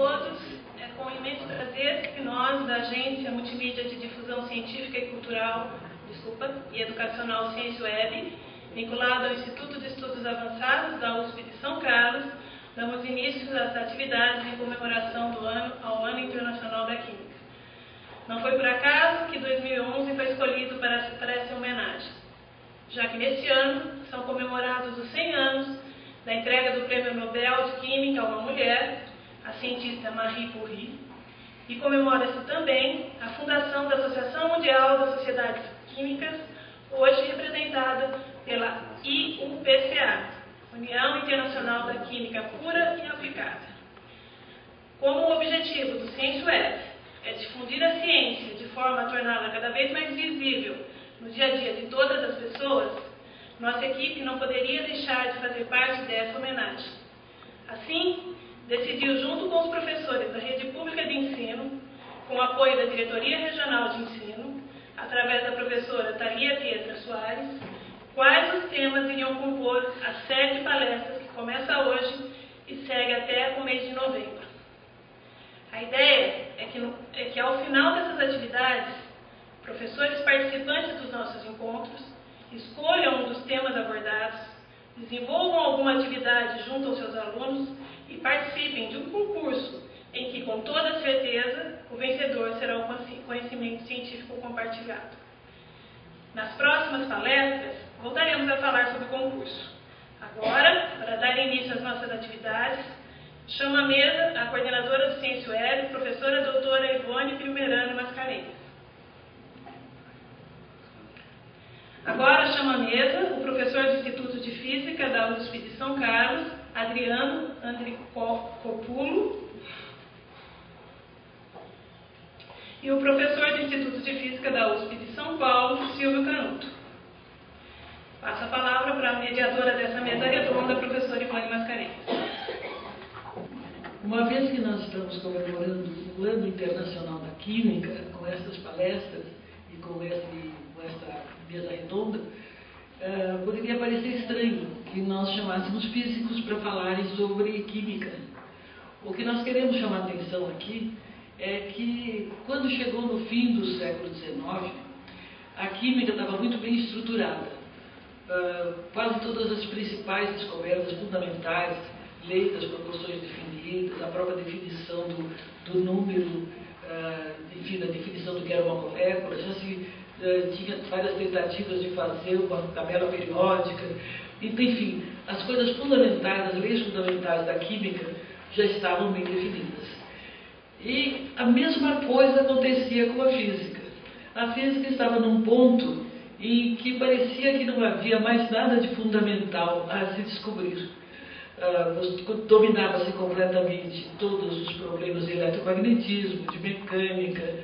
todos. É com imenso prazer que nós, da Agência Multimídia de Difusão Científica e Cultural, e Educacional Ciência Web, vinculado ao Instituto de Estudos Avançados da USP de São Carlos, damos início às atividades em comemoração ao Ano Internacional da Química. Não foi por acaso que 2011 foi escolhido para essa homenagem, já que neste ano são comemorados os 100 anos da entrega do Prêmio Nobel de Química a uma mulher, a cientista Marie Curie, e comemora-se também a fundação da Associação Mundial das Sociedades Químicas, hoje representada pela IUPCA, União Internacional da Química Pura e Aplicada. Como o objetivo do Ciência Web é difundir a ciência de forma a torná-la cada vez mais visível no dia a dia de todas as pessoas, nossa equipe não poderia deixar de fazer parte dessa homenagem. Assim, decidiu, junto com os professores da Rede Pública de Ensino, com o apoio da Diretoria Regional de Ensino, através da professora Thalia Pietra Soares, quais os temas iriam compor a série de palestras que começa hoje e segue até o mês de novembro. A ideia é que ao final dessas atividades, professores participantes dos nossos encontros escolham um dos temas abordados, desenvolvam alguma atividade junto aos seus alunos e participem de um concurso em que, com toda certeza, o vencedor será o conhecimento científico compartilhado. Nas próximas palestras, voltaremos a falar sobre o concurso. Agora, para dar início às nossas atividades, chamo à mesa a coordenadora do Ciência Web, professora doutora Ivone Primerano Mascarenhas. Agora chamo à mesa o professor do Instituto de Física da USP de São Carlos, Adriano Andricopulo, e o professor do Instituto de Física da USP de São Paulo, Silvio Canuto. Passo a palavra para a mediadora dessa mesa redonda, a professora Ivone Mascarenhas. Uma vez que nós estamos comemorando o Ano Internacional da Química, com essas palestras e com essa mesa redonda, poderia parecer estranho que nós chamássemos físicos para falarem sobre química. O que nós queremos chamar a atenção aqui é que, quando chegou no fim do século XIX, a química estava muito bem estruturada. Quase todas as principais descobertas fundamentais, lei das proporções definidas, a própria definição do número, enfim, da definição do que era uma molécula, já se tinha várias tentativas de fazer uma tabela periódica, enfim, as coisas fundamentais, as leis fundamentais da química já estavam bem definidas. E a mesma coisa acontecia com a física. A física estava num ponto em que parecia que não havia mais nada de fundamental a se descobrir. Dominava-se completamente todos os problemas de eletromagnetismo, de mecânica,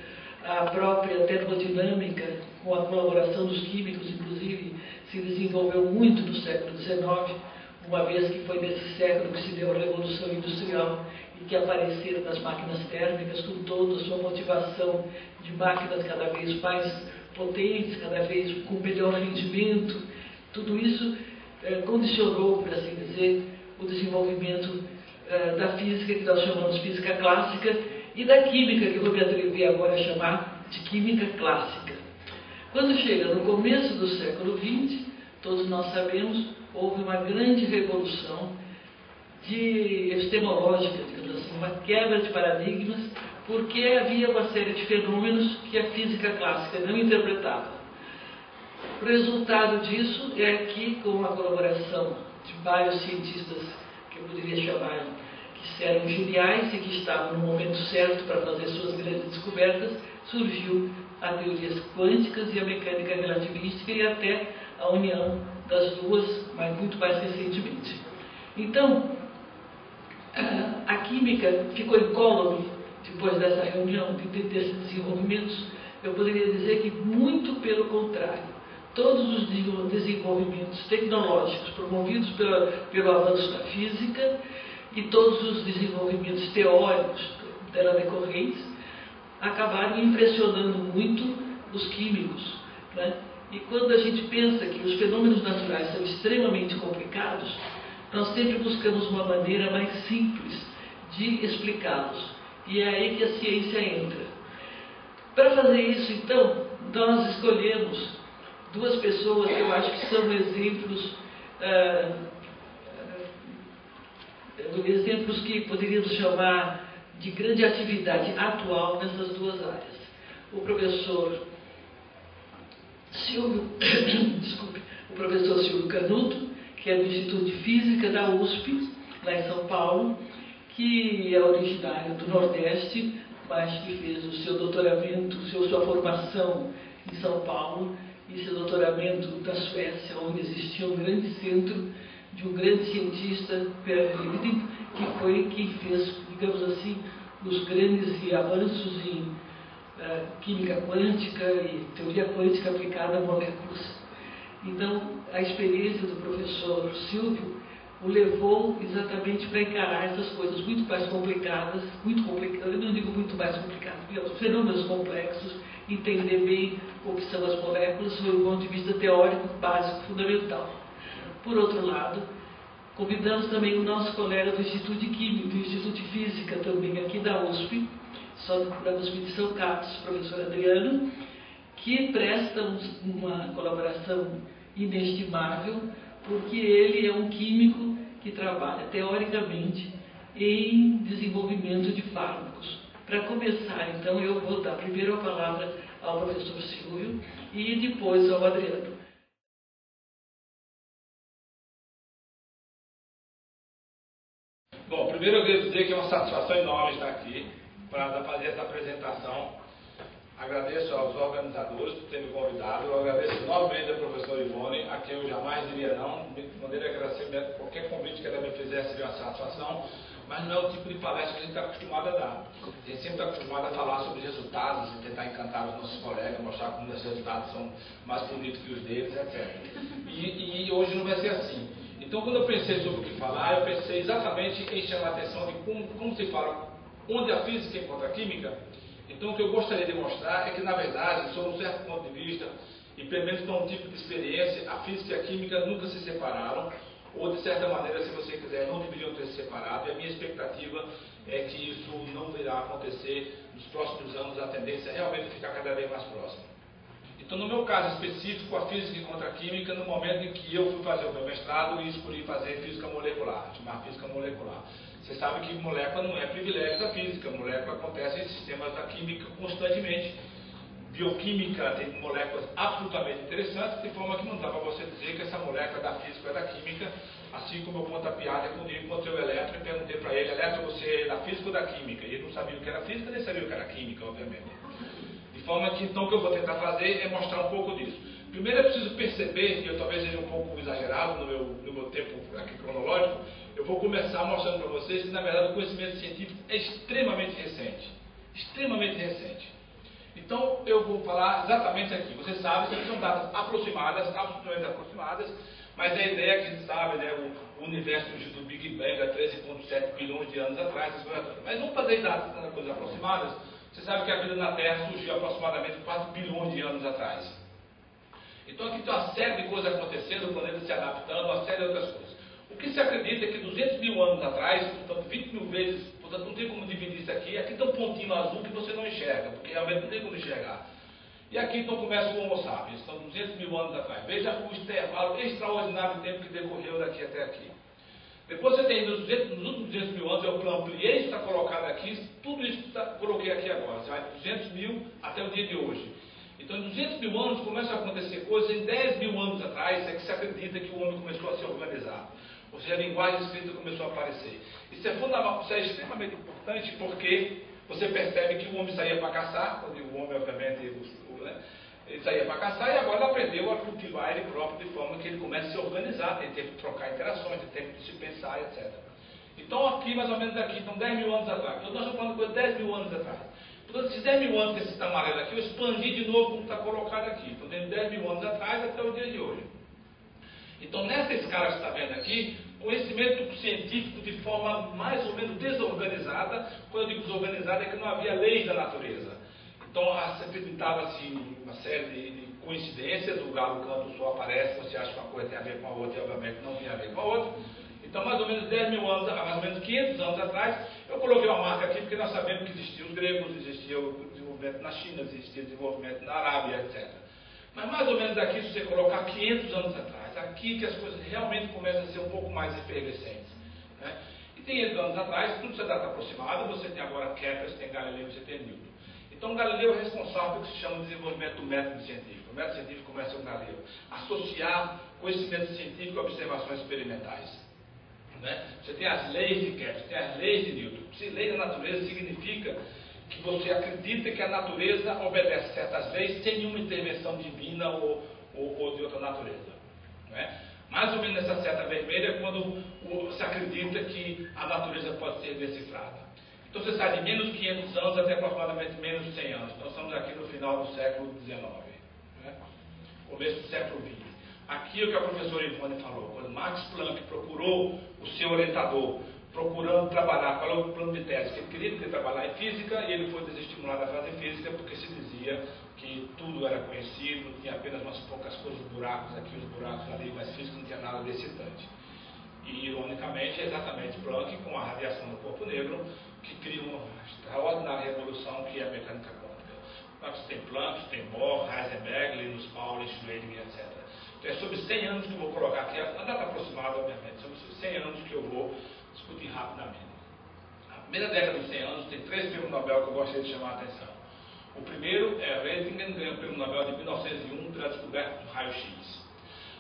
a própria termodinâmica, com a colaboração dos químicos, inclusive, se desenvolveu muito no século XIX, uma vez que foi nesse século que se deu a Revolução Industrial e que apareceram as máquinas térmicas com toda a sua motivação de máquinas cada vez mais potentes, cada vez com melhor rendimento. Tudo isso condicionou, por assim dizer, o desenvolvimento da física, que nós chamamos de física clássica, e da química, que eu vou me atrever agora a chamar de química clássica. Quando chega no começo do século XX, todos nós sabemos, houve uma grande revolução epistemológica, digamos assim, uma quebra de paradigmas, porque havia uma série de fenômenos que a física clássica não interpretava. O resultado disso é que, com a colaboração de vários cientistas que eu poderia chamar que eram geniais e que estavam no momento certo para fazer suas grandes descobertas, surgiu as teorias quânticas e a mecânica relativística e até a união das duas, mas muito mais recentemente. Então, a química ficou incólume depois dessa reunião, desses desenvolvimentos. Eu poderia dizer que muito pelo contrário. Todos os desenvolvimentos tecnológicos promovidos pelo avanço da física e todos os desenvolvimentos teóricos dela decorrentes acabaram impressionando muito os químicos, né? E quando a gente pensa que os fenômenos naturais são extremamente complicados, nós sempre buscamos uma maneira mais simples de explicá-los. E é aí que a ciência entra. Para fazer isso, então, nós escolhemos duas pessoas que eu acho que são exemplos, exemplos que poderíamos chamar de grande atividade atual nessas duas áreas. O professor Silvio, o professor Silvio Canuto, que é do Instituto de Física da USP, lá em São Paulo, que é originário do Nordeste, mas que fez o seu doutoramento, sua formação em São Paulo e seu doutoramento na Suécia, onde existia um grande centro de um grande cientista, Per Levy, que foi quem fez, digamos assim, os grandes avanços em química quântica e teoria quântica aplicada a moléculas. Então, a experiência do professor Silvio o levou exatamente para encarar essas coisas muito mais complicadas, eu não digo muito mais complicadas, fenômenos complexos, entender bem o que são as moléculas sob o ponto de vista teórico, básico, fundamental. Por outro lado, convidamos também o nosso colega do Instituto de Química, do Instituto de Física também aqui da USP, só da USP de São Carlos, o professor Adriano, que presta uma colaboração inestimável, porque ele é um químico que trabalha teoricamente em desenvolvimento de fármacos. Para começar, então, eu vou dar primeiro a palavra ao professor Silvio e depois ao Adriano. Bom, primeiro eu queria dizer que é uma satisfação enorme estar aqui para fazer essa apresentação. Agradeço aos organizadores por terem me convidado. Eu agradeço enormemente ao professor Ivone, a quem eu jamais diria não, de maneira que qualquer convite que ela me fizesse seria uma satisfação, mas não é o tipo de palestra que a gente está acostumado a dar. A gente sempre está acostumado a falar sobre resultados e tentar encantar os nossos colegas, mostrar como os resultados são mais bonitos que os deles, etc. E hoje não vai ser assim. Então, quando eu pensei sobre o que falar, eu pensei exatamente em chamar a atenção de como se fala, onde a física encontra a química. Então, o que eu gostaria de mostrar é que, na verdade, sob um certo ponto de vista, e pelo menos para um tipo de experiência, a física e a química nunca se separaram, ou, de certa maneira, se você quiser, não deveriam ter se separado, e a minha expectativa é que isso não virá acontecer nos próximos anos, a tendência é realmente ficar cada vez mais próxima. Então, no meu caso específico, a física encontra a química, no momento em que eu fui fazer o meu mestrado e escolhi fazer física molecular, chamar física molecular. Você sabe que molécula não é privilégio da física, molécula acontece em sistemas da química constantemente. Bioquímica tem moléculas absolutamente interessantes, de forma que não dá para você dizer que essa molécula é da física ou é da química, assim como eu conto a piada quando eu encontrei o Eletro e perguntei para ele, Eletro, você é da física ou da química? E ele não sabia o que era física, nem sabia o que era química, obviamente. De forma que, então, o que eu vou tentar fazer é mostrar um pouco disso. Primeiro, eu preciso perceber, e eu talvez seja um pouco exagerado no meu tempo aqui cronológico, eu vou começar mostrando para vocês que, na verdade, o conhecimento científico é extremamente recente. Extremamente recente. Então, eu vou falar exatamente aqui. Vocês sabem que são datas aproximadas, absolutamente aproximadas, mas a ideia que a gente sabe, né, o universo surgiu do Big Bang há 13,7 bilhões de anos atrás, mas vamos fazer datas coisas aproximadas. Você sabe que a vida na Terra surgiu aproximadamente 4 bilhões de anos atrás. Então aqui tem uma série de coisas acontecendo, o planeta se adaptando, uma série de outras coisas. O que se acredita é que 200 mil anos atrás, portanto 20 mil vezes, portanto não tem como dividir isso aqui tem um pontinho azul que você não enxerga, porque realmente não tem como enxergar. E aqui então começa o Homo sapiens, são 200 mil anos atrás. Veja o intervalo extraordinário de tempo que decorreu daqui até aqui. Depois você tem nos últimos 200 mil anos, eu ampliei, está colocado aqui, tudo isso que coloquei aqui agora. Você vai de 200 mil até o dia de hoje. Então, em 200 mil anos, começam a acontecer coisas. Em 10 mil anos atrás, é que se acredita que o homem começou a se organizar. Ou seja, a linguagem escrita começou a aparecer. Isso é fundamental, isso é extremamente importante, porque você percebe que o homem saía para caçar, quando o homem, obviamente, ele saía para caçar, e agora ele aprendeu a cultivar ele próprio, de forma que ele começa a se organizar, tem tempo de trocar interações, tem tempo de se pensar, etc. Então, aqui, mais ou menos aqui, estão 10 mil anos atrás. Então, nós estamos falando de coisa de 10 mil anos atrás. Portanto, esses 10 mil anos que esse amarelo aqui, eu expandi de novo como está colocado aqui. Então, desde 10 mil anos atrás até o dia de hoje. Então, nessa escala que você está vendo aqui, conhecimento científico de forma mais ou menos desorganizada. Quando eu digo desorganizada, é que não havia leis da natureza. Então, acreditava-se uma série de coincidências, o galo canta, o sol aparece, você acha que uma coisa tem a ver com a outra, e obviamente não tem a ver com a outra. Então, mais ou menos 10 mil anos, mais ou menos 500 anos atrás, eu Eu coloquei uma marca aqui porque nós sabemos que existiam os gregos, existia o desenvolvimento na China, existia o desenvolvimento na Arábia, etc. Mas mais ou menos aqui, se você colocar 500 anos atrás, aqui que as coisas realmente começam a ser um pouco mais efervescentes. Né? E 500 anos atrás, tudo isso é data aproximada, você tem agora Kepler, você tem Galileu, você tem Newton. Então Galileu é responsável pelo que se chama de desenvolvimento do método científico. O método científico começa com Galileu. Associar conhecimento científico a observações experimentais. Né? Você tem as leis de Kepler, você tem as leis de Newton. Se lei da natureza significa que você acredita que a natureza obedece certas leis sem nenhuma intervenção divina ou de outra natureza. Né? Mais ou menos nessa seta vermelha é quando você acredita que a natureza pode ser decifrada. Então você sai de menos 500 anos até aproximadamente menos 100 anos. Nós estamos aqui no final do século XIX, né? Começo do século XX. Aqui é o que a professora Ivone falou. Quando Max Planck procurou o seu orientador, procurando trabalhar, qual é o plano de tese, que ele queria trabalhar em física, e ele foi desestimulado a fazer física porque se dizia que tudo era conhecido, tinha apenas umas poucas coisas, buracos aqui, os buracos ali, mas física não tinha nada de excitante. E, ironicamente, é exatamente Planck, com a radiação do corpo negro, que cria uma extraordinária revolução que é a mecânica quântica. Você tem Planck, você tem Bohr, Heisenberg, Linus Pauling, Schrödinger, etc. Então é sobre 100 anos que eu vou colocar aqui, a data aproximada, obviamente, sobre 100 anos que eu vou discutir rapidamente. A primeira década dos 100 anos tem 3 prêmios Nobel que eu gostaria de chamar a atenção. O primeiro é Röntgen, ganhou o prêmio Nobel de 1901 pela descoberta do raio-x.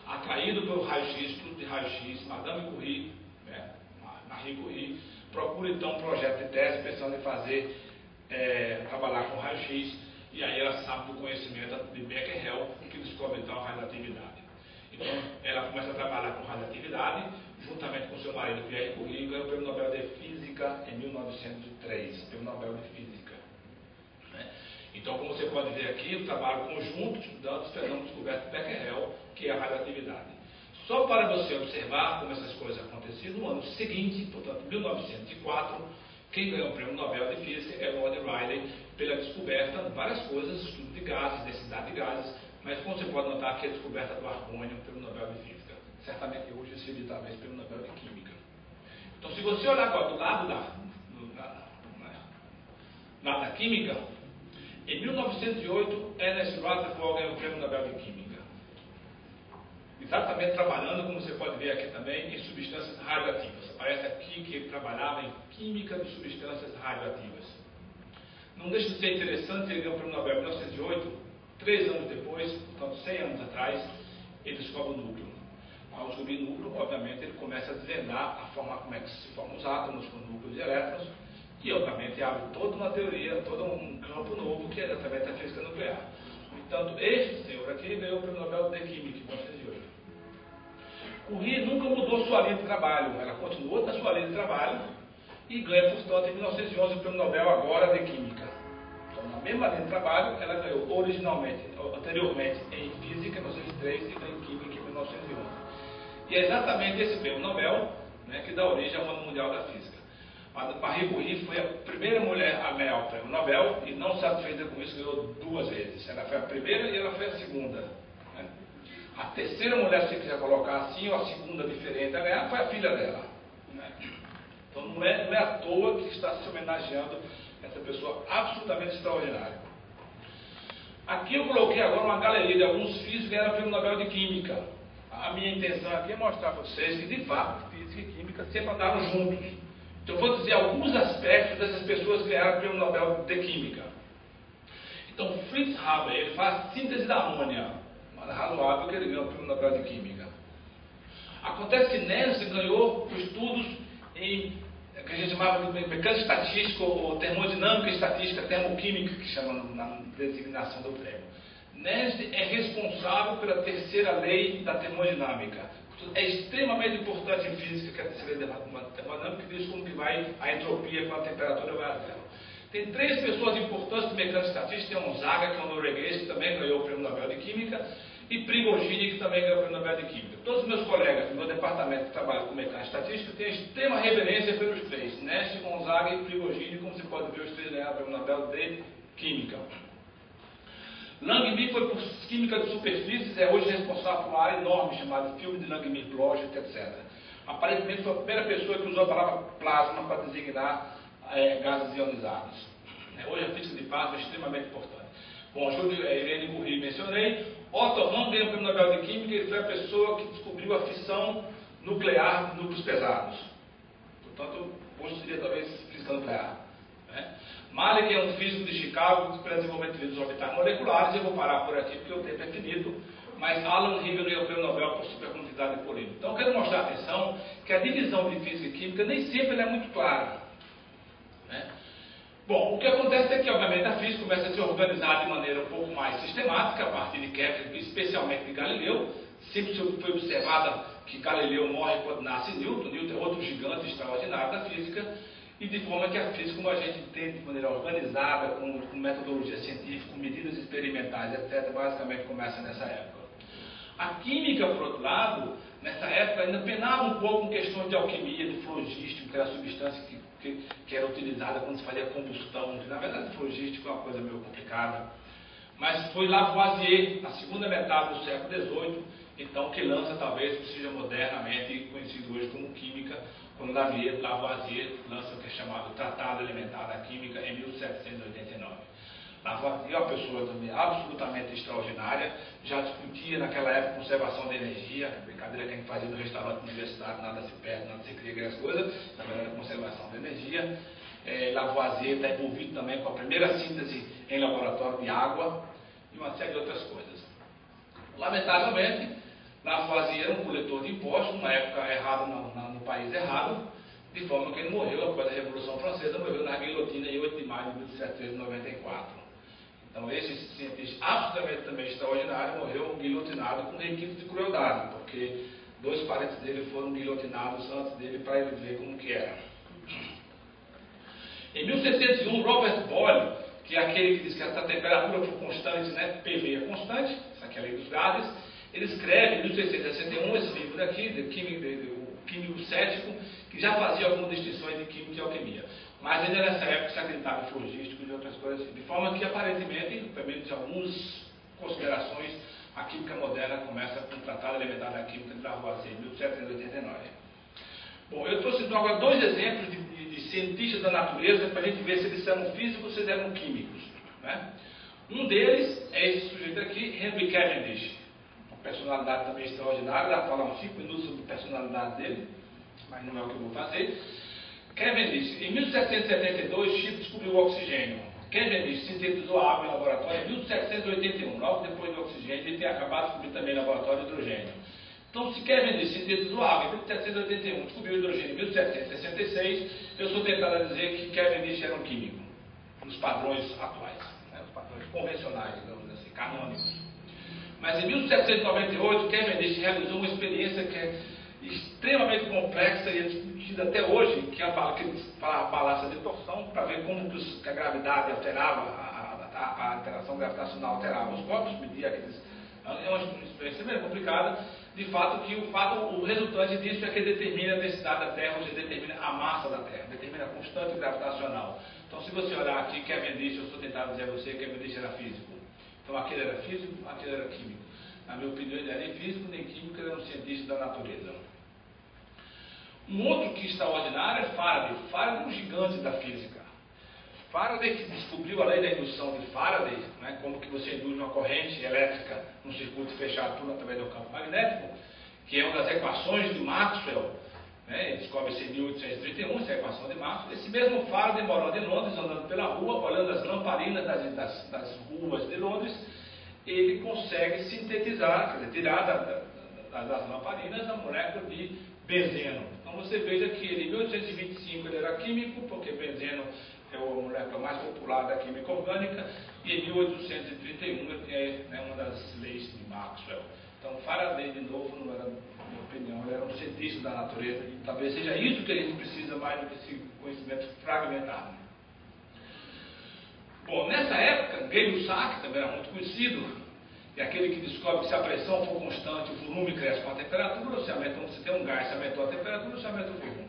Atraído pelo raio-x, estudo de raio-x, Madame Curie, né, Marie Curie, procura então um projeto de tese pensando em fazer, trabalhar com raio-x, e aí ela sabe do conhecimento de Becquerel, que descobre então a radioatividade. Então ela começa a trabalhar com radioatividade, juntamente com seu marido Pierre Curie, e ganha o prêmio Nobel de Física em 1903, prêmio Nobel de Física. Né? Então, como você pode ver aqui, o trabalho conjunto estudando os fenômenos descobertos de Becquerel, que é a radioatividade. Só para você observar como essas coisas aconteciam, no ano seguinte, portanto, 1904, quem ganhou o prêmio Nobel de Física é Lord Rayleigh, pela descoberta de várias coisas, estudo de gases, densidade de gases, mas como você pode notar aqui a descoberta do argônio, prêmio Nobel de Física. Certamente hoje seria talvez prêmio Nobel de Química. Então, se você olhar agora do lado da química, em 1908, Ernest Rutherford ganhou o prêmio Nobel de Química. Exatamente trabalhando, como você pode ver aqui também, em substâncias radioativas. Aparece aqui que ele trabalhava em química de substâncias radioativas. Não deixa de ser interessante, ele ganhou o prêmio Nobel em 1908, 3 anos depois, portanto 100 anos atrás, ele descobre o núcleo. Ao descobrir o núcleo, obviamente, ele começa a desvendar a forma como é que se formam os átomos com núcleos e elétrons, e obviamente abre toda uma teoria, todo um campo novo, que é exatamente a física nuclear. Portanto, este senhor aqui ganhou o prêmio Nobel de Química em 1908. Curie nunca mudou sua linha de trabalho, ela continuou na sua linha de trabalho e ganha, portanto, em 1911 o prêmio Nobel agora de Química. Então, na mesma linha de trabalho, ela ganhou anteriormente em Física em 1903 e em Química em 1911. E é exatamente esse prêmio Nobel, né, que dá origem ao Ano Mundial da Física. A Marie Curie foi a primeira mulher a ganhar o prêmio Nobel e, não satisfeita com isso, ganhou 2 vezes. Ela foi a primeira e ela foi a segunda. Né? A terceira mulher, se você quiser colocar assim, ou a segunda diferente a ganhar, foi a filha dela. Né? Então não é à toa que está se homenageando essa pessoa absolutamente extraordinária. Aqui eu coloquei agora uma galeria de alguns físicos que ganharam o prêmio Nobel de Química. A minha intenção aqui é mostrar para vocês que, de fato, física e química sempre andaram juntos. Então, eu vou dizer alguns aspectos dessas pessoas que ganharam o prêmio Nobel de Química. Então, Fritz Haber, ele faz síntese da amônia. Mas é razoável que ele ganhou o prêmio Nobel de Química. Acontece que Nansen ganhou estudos em que a gente chamava de mecânica estatística ou termodinâmica estatística termoquímica, que chama na designação do prêmio. Nansen é responsável pela terceira lei da termodinâmica. É extremamente importante em física que a terceira lei da termodinâmica diz como que vai a entropia quando a temperatura vai a zero. Tem 3 pessoas importantes de mecânica estatística. Tem Gonzaga, que é um norueguês, que também ganhou o prêmio Nobel de Química, e Prigogine, que também ganhou o prêmio Nobel de Química. Todos os meus colegas do meu departamento que trabalham com mecânica estatística têm extrema reverência pelos 3, Nernst, Gonzaga e Prigogine, como você pode ver, os 3 ganharam o prêmio Nobel de Química. Langmuir foi por química de superfícies, é hoje responsável por uma área enorme chamada filme de Langmuir-Blodgett, etc. Aparentemente foi a primeira pessoa que usou a palavra plasma para designar gases ionizados. Hoje a física de partículas é extremamente importante. Bom, Irene Curie mencionei. Otto Hahn ganhou o Prêmio Nobel de Química, ele foi a pessoa que descobriu a fissão nuclear de núcleos pesados. Portanto, hoje seria talvez física nuclear. Malik é um físico de Chicago para desenvolvimento de orbitais moleculares. Eu vou parar por aqui porque o tempo é finito. Mas Alan Higgs ganhou o Prêmio Nobel por supercondutividade de polímero. Então, eu quero mostrar a atenção que a divisão de física e química nem sempre é muito clara. Bom, o que acontece é que, obviamente, a física começa a se organizar de maneira um pouco mais sistemática, a partir de Kepler, especialmente de Galileu. Sempre foi observada que Galileu morre quando nasce Newton. Newton é outro gigante extraordinário da física. E de forma que a física, como a gente entende de maneira organizada, com metodologia científica, com medidas experimentais, etc., basicamente começa nessa época. A química, por outro lado, nessa época ainda penava um pouco com questões de alquimia, de flogístico, que era a substância que era utilizada quando se fazia combustão. Na verdade, o flogístico é uma coisa meio complicada. Mas foi Lavoisier, na segunda metade do século XVIII, então, que lança talvez o que seja modernamente conhecido hoje como química, quando Lavoisier lança o que é chamado Tratado Elementar da Química em 1789. Lavoisier é uma pessoa também absolutamente extraordinária, já discutia naquela época conservação de energia, brincadeira que a gente fazia no restaurante universitário, nada se perde, nada se cria, aquelas coisas, na verdade conservação de energia. Lavoisier está envolvido também com a primeira síntese em laboratório de água e uma série de outras coisas. Lamentavelmente, Lavoisier era um coletor de impostos, numa época errada no país errado, de forma que ele morreu após a Revolução Francesa, morreu na guilhotina em 8 de maio de 1794. Então, esse cientista absolutamente também extraordinário morreu guilhotinado com requinte de crueldade, porque 2 parentes dele foram guilhotinados antes dele para ele ver como que era. Em 1701, Robert Boyle, que é aquele que diz que a temperatura for constante, PV é constante, essa aqui é a lei dos gases, ele escreve em 1661 esse livro daqui, o Químico Cético, que já fazia algumas distinções de química e alquimia. Mas ainda nessa época se acreditava em flogístico e outras coisas assim. De forma que, aparentemente, pelo menos em algumas considerações, a química moderna começa com o Tratado Elementar da Química de Lavoisier, em 1789. Bom, eu trouxe então agora 2 exemplos de cientistas da natureza para a gente ver se eles eram físicos ou se eles eram químicos. Um deles é esse sujeito aqui, Henry Cavendish. Uma personalidade também extraordinária, dá para falar uns 5 minutos sobre a personalidade dele, mas não é o que eu vou fazer. Cavendish, em 1772, Chico descobriu o oxigênio. Cavendish sintetizou a água em laboratório em 1781, logo depois do oxigênio, ele tinha acabado de descobrir também laboratório de hidrogênio. Então, se Cavendish sintetizou a água em 1781, descobriu o hidrogênio em 1766, eu sou tentado a dizer que Cavendish era um químico, nos padrões atuais, os padrões convencionais, digamos assim, canônicos. Mas em 1798, Cavendish realizou uma experiência que é extremamente complexa e é discutida até hoje, que é a balança de torção, para ver como que a gravidade alterava, a alteração gravitacional alterava os corpos, media aqueles. É uma experiência meio complicada. De fato, o resultante disso é que determina a densidade da Terra, ou seja, determina a massa da Terra, determina a constante gravitacional. Então, se você olhar aqui, Cavendish, eu estou tentando dizer a você que Cavendish era físico. Então, aquele era físico, aquele era químico. Na minha opinião, ele era nem físico, nem químico, ele era um cientista da natureza. Um outro que é extraordinário é Faraday. Faraday é um gigante da física. Faraday, que descobriu a lei da indução de Faraday, como que você induz uma corrente elétrica num circuito fechado por através do campo magnético, que é uma das equações de Maxwell. Ele descobre isso em 1831, essa é a equação de Maxwell. Esse mesmo Faraday, morando em Londres, andando pela rua, olhando as lamparinas das ruas de Londres, ele consegue sintetizar, quer dizer, tirar das lamparinas a molécula de benzeno. Então você veja que em 1825 ele era químico, porque benzeno é a molécula mais popular da química orgânica, e em 1831 ele é uma das leis de Maxwell. Então Faraday, de novo, não era, na minha opinião, ele era um cientista da natureza, e talvez seja isso que a gente precisa mais do que esse conhecimento fragmentado. Bom, nessa época, Gay-Lussac também era muito conhecido, é aquele que descobre que se a pressão for constante, o volume cresce com a temperatura, ou se tem um gás, se aumentou a temperatura, se aumenta o volume.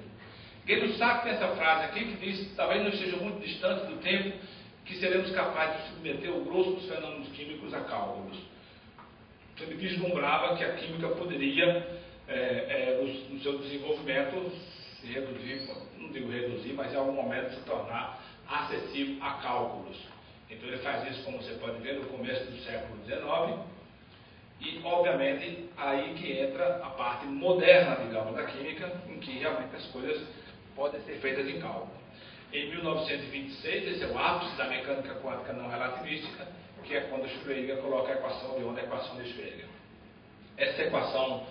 Gay-Lussac tem essa frase aqui que diz, talvez não esteja muito distante do tempo, que seremos capazes de submeter o grosso dos fenômenos químicos a cálculos. Então, ele vislumbrava que a química poderia, no seu desenvolvimento, se reduzir, não digo reduzir, mas em algum momento se tornar acessível a cálculos. Então ele faz isso, como você pode ver, no começo do século XIX, e obviamente aí que entra a parte moderna, digamos, da química, em que realmente as coisas podem ser feitas em cálculo. Em 1926, esse é o ápice da mecânica quântica não relativística, que é quando Schrödinger coloca a equação de onda, a equação de Schrödinger. Essa equação,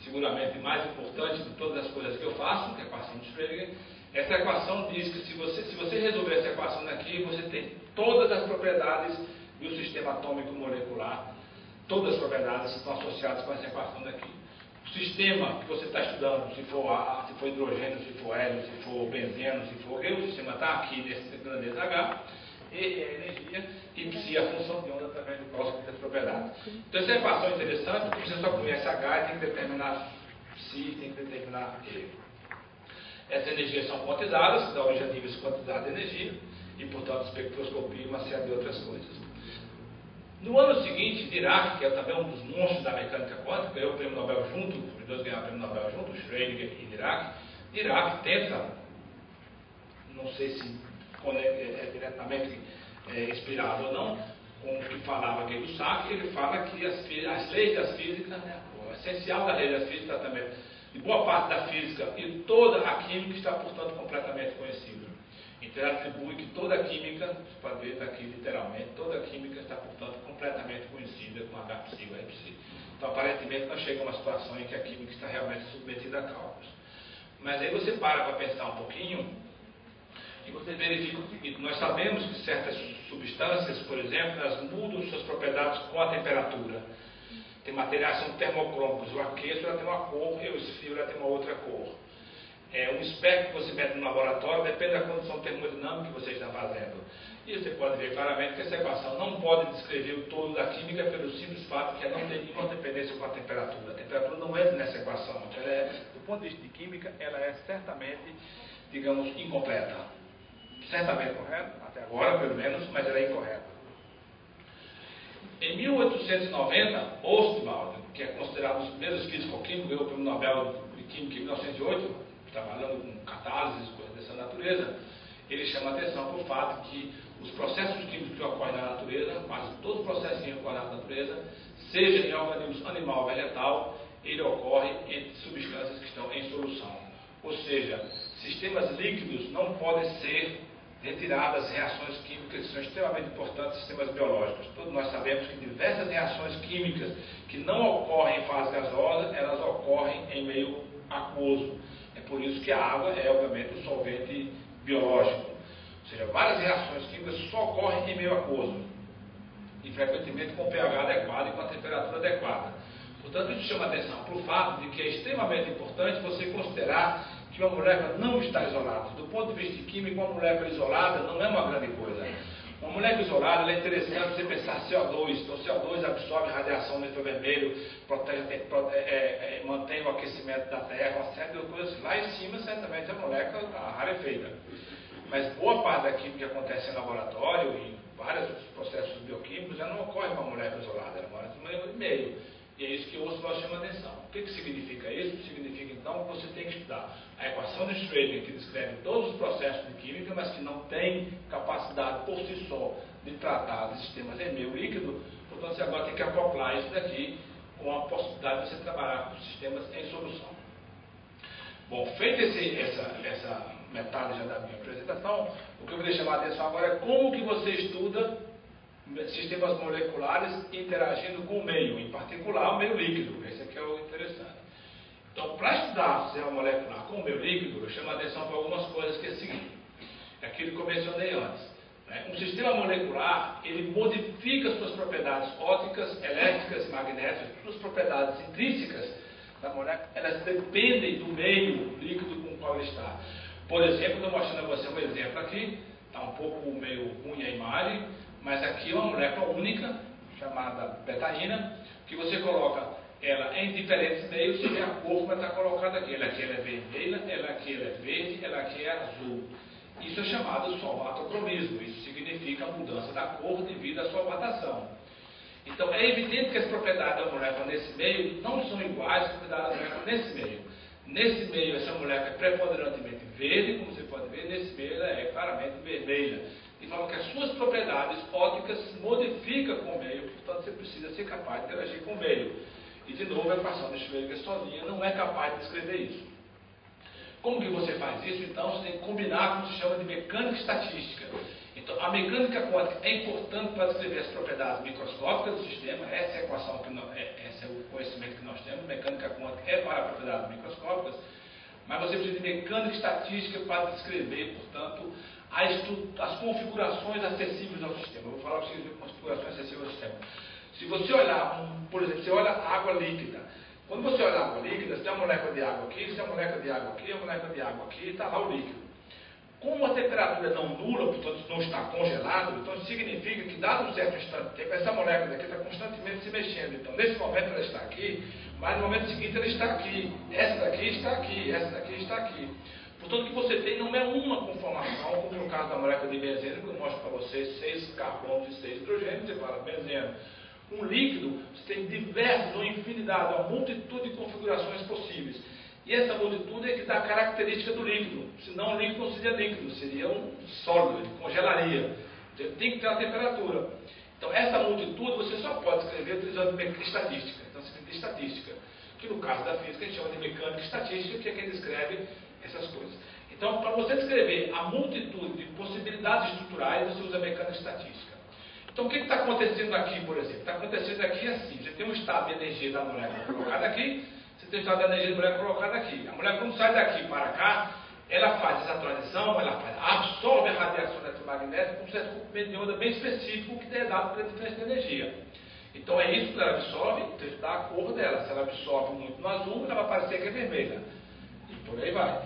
seguramente mais importante de todas as coisas que eu faço, que é a equação de Schrödinger, essa equação diz que se você resolver essa equação daqui, você tem todas as propriedades do sistema atômico molecular, todas as propriedades estão associadas com essa equação daqui. O sistema que você está estudando, se for ar, se for hidrogênio, se for hélio, se for benzeno, se for o sistema está aqui nesse grandeza H, E é a energia, e psi é a função de onda através do cálculo das propriedades. Então essa equação é interessante, porque você só conhece H e tem que determinar psi, tem que determinar E. Essas energias são quantizadas, dá origem a níveis quantizados de energia, e portanto espectroscopia e uma série de outras coisas. No ano seguinte, Dirac, que é também um dos monstros da mecânica quântica, ganhou o prêmio Nobel junto, os dois ganharam o prêmio Nobel junto, Schrödinger e Dirac. Dirac tenta, não sei se é diretamente inspirado ou não, com o que falava aqui do Sacchi, ele fala que as leis da física, né, o essencial da lei da física, tratamento de boa parte da física e toda a química está, portanto, completamente conhecida. Então ele atribui que toda a química, você pode ver aqui literalmente, toda a química está, portanto, completamente conhecida com H psi ou E psi. Então aparentemente nós chegamos a uma situação em que a química está realmente submetida a cálculos. Mas aí você para pensar um pouquinho e você verifica o seguinte: nós sabemos que certas substâncias, por exemplo, elas mudam suas propriedades com a temperatura. Tem materiais que são termocrômicos, eu aqueço, ela tem uma cor, eu esfrio, ela tem uma outra cor. Um espectro que você mete no laboratório depende da condição termodinâmica que você está fazendo. E você pode ver claramente que essa equação não pode descrever o todo da química pelo simples fato que ela não tem nenhuma dependência com a temperatura. A temperatura não entra nessa equação. Então ela do ponto de vista de química, ela é certamente, digamos, incompleta. Certamente correta, até agora pelo menos, mas ela é incorreta. Em 1890, Ostwald, que é considerado um dos primeiros físico-químicos, ganhou o prêmio Nobel de Química em 1908, trabalhando com catálises, coisas dessa natureza, ele chama a atenção para o fato que os processos químicos que ocorrem na natureza, quase todos os processos químicos que ocorrem na natureza, seja em organismos animal ou vegetal, ele ocorre entre substâncias que estão em solução. Ou seja, sistemas líquidos não podem ser retiradas reações químicas que são extremamente importantes em sistemas biológicos. Todos nós sabemos que diversas reações químicas que não ocorrem em fase gasosa, elas ocorrem em meio aquoso. É por isso que a água é, obviamente, um solvente biológico. Ou seja, várias reações químicas só ocorrem em meio aquoso. E frequentemente com pH adequado e com a temperatura adequada. Portanto, isso chama atenção para o fato de que é extremamente importante você considerar que uma molécula não está isolada. Do ponto de vista químico, uma molécula isolada não é uma grande coisa. Uma molécula isolada, é interessante você pensar CO2. Então, CO2 absorve radiação do infravermelho, mantém o aquecimento da Terra, uma série de coisas. Lá em cima, certamente, a molécula está rarefeita. Mas boa parte da química que acontece em laboratório e vários processos bioquímicos já não ocorre com uma molécula isolada, ela mora em meio e meio. E é isso que o Ostwald chama a atenção. O que significa isso? Significa, então, que você tem que estudar a equação de Schrödinger, que descreve todos os processos de química, mas que não tem capacidade por si só de tratar de sistemas em meio líquido. Portanto, você agora tem que acoplar isso daqui com a possibilidade de você trabalhar com sistemas em solução. Bom, feita essa metade já da minha apresentação, o que eu vou chamar a atenção agora é como que você estuda sistemas moleculares interagindo com o meio, em particular o meio líquido. Esse aqui é o interessante. Então, para estudar o sistema molecular com o meio líquido, eu chamo a atenção para algumas coisas que é o seguinte. É aquilo que eu mencionei antes. Um sistema molecular, ele modifica suas propriedades ópticas, elétricas e magnéticas, suas propriedades intrínsecas da molécula, elas dependem do meio líquido com o qual ele está. Por exemplo, estou mostrando a você um exemplo aqui, está um pouco meio ruim a imagem, mas aqui é uma molécula única, chamada betaína, que você coloca ela em diferentes meios, e a cor vai estar colocada aqui. Ela aqui ela é vermelha, ela aqui ela é verde, ela aqui é azul. Isso é chamado solvatocromismo. Isso significa a mudança da cor devido à solvatação. Então é evidente que as propriedades da molécula nesse meio não são iguais às propriedades da molécula nesse meio. Nesse meio, essa molécula é preponderantemente verde, como você pode ver, nesse meio ela é claramente vermelha. De forma que as suas propriedades ópticas se modificam com o meio, portanto você precisa ser capaz de interagir com o meio. E de novo, a equação de Schrödinger sozinha não é capaz de descrever isso. Como que você faz isso? Então você tem que combinar com o que se chama de mecânica estatística. Então a mecânica quântica é importante para descrever as propriedades microscópicas do sistema. Essa é a equação, esse é o conhecimento que nós temos. Mecânica quântica é para propriedades microscópicas. Mas você precisa de mecânica estatística para descrever, portanto, as configurações acessíveis ao sistema. Eu vou falar para vocês de configurações acessíveis ao sistema. Se você olhar, por exemplo, você olha água líquida. Quando você olha a água líquida, você tem uma molécula de água aqui, você tem uma molécula de água aqui, uma molécula de água aqui, e está lá o líquido. Como a temperatura é não nula, portanto não está congelado, então isso significa que, dado um certo instante de tempo, essa molécula daqui está constantemente se mexendo. Então, nesse momento ela está aqui, mas no momento seguinte ela está aqui. Essa daqui está aqui, essa daqui está aqui. Portanto, o que você tem não é uma conformação, como no caso da molécula de benzeno, que eu mostro para vocês 6 carbonos e 6 hidrogênios, você fala benzeno. Um líquido, você tem diversos, uma infinidade, uma multitude de configurações possíveis. E essa multitude é que dá a característica do líquido. Senão o líquido não seria líquido, seria um sólido, ele congelaria. Então, ele tem que ter uma temperatura. Então essa multitude você só pode escrever utilizando mecânica estatística. Então você tem que ter estatística. Que no caso da física a gente chama de mecânica estatística, que é quem descreve essas coisas. Então, para você descrever a multitude de possibilidades estruturais, você usa mecânica estatística. Então, o que está acontecendo aqui, por exemplo? Está acontecendo aqui assim, você tem um estado de energia da molécula colocado aqui, você tem um estado de energia da molécula colocado aqui. A molécula, quando sai daqui para cá, ela faz essa transição, absorve a radiação eletromagnética com um certo comprimento de onda bem específico que é dado pela diferença de energia. Então, é isso que ela absorve, então isso dá a cor dela. Se ela absorve muito no azul, ela vai parecer que é vermelha. E por aí vai.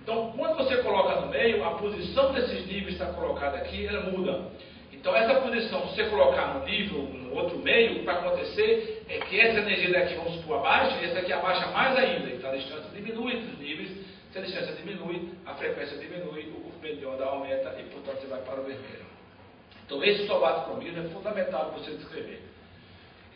Então, quando você coloca no meio, a posição desses níveis está colocada aqui, ela muda. Então, essa posição, se você colocar no nível, no outro meio, o que vai acontecer é que essa energia daqui, vamos supor, abaixa, e essa aqui abaixa mais ainda. Então, a distância diminui entre os níveis. Se a distância diminui, a frequência diminui, o comprimento de onda aumenta e, portanto, você vai para o vermelho. Então, esse sobatocromismo é fundamental para você descrever.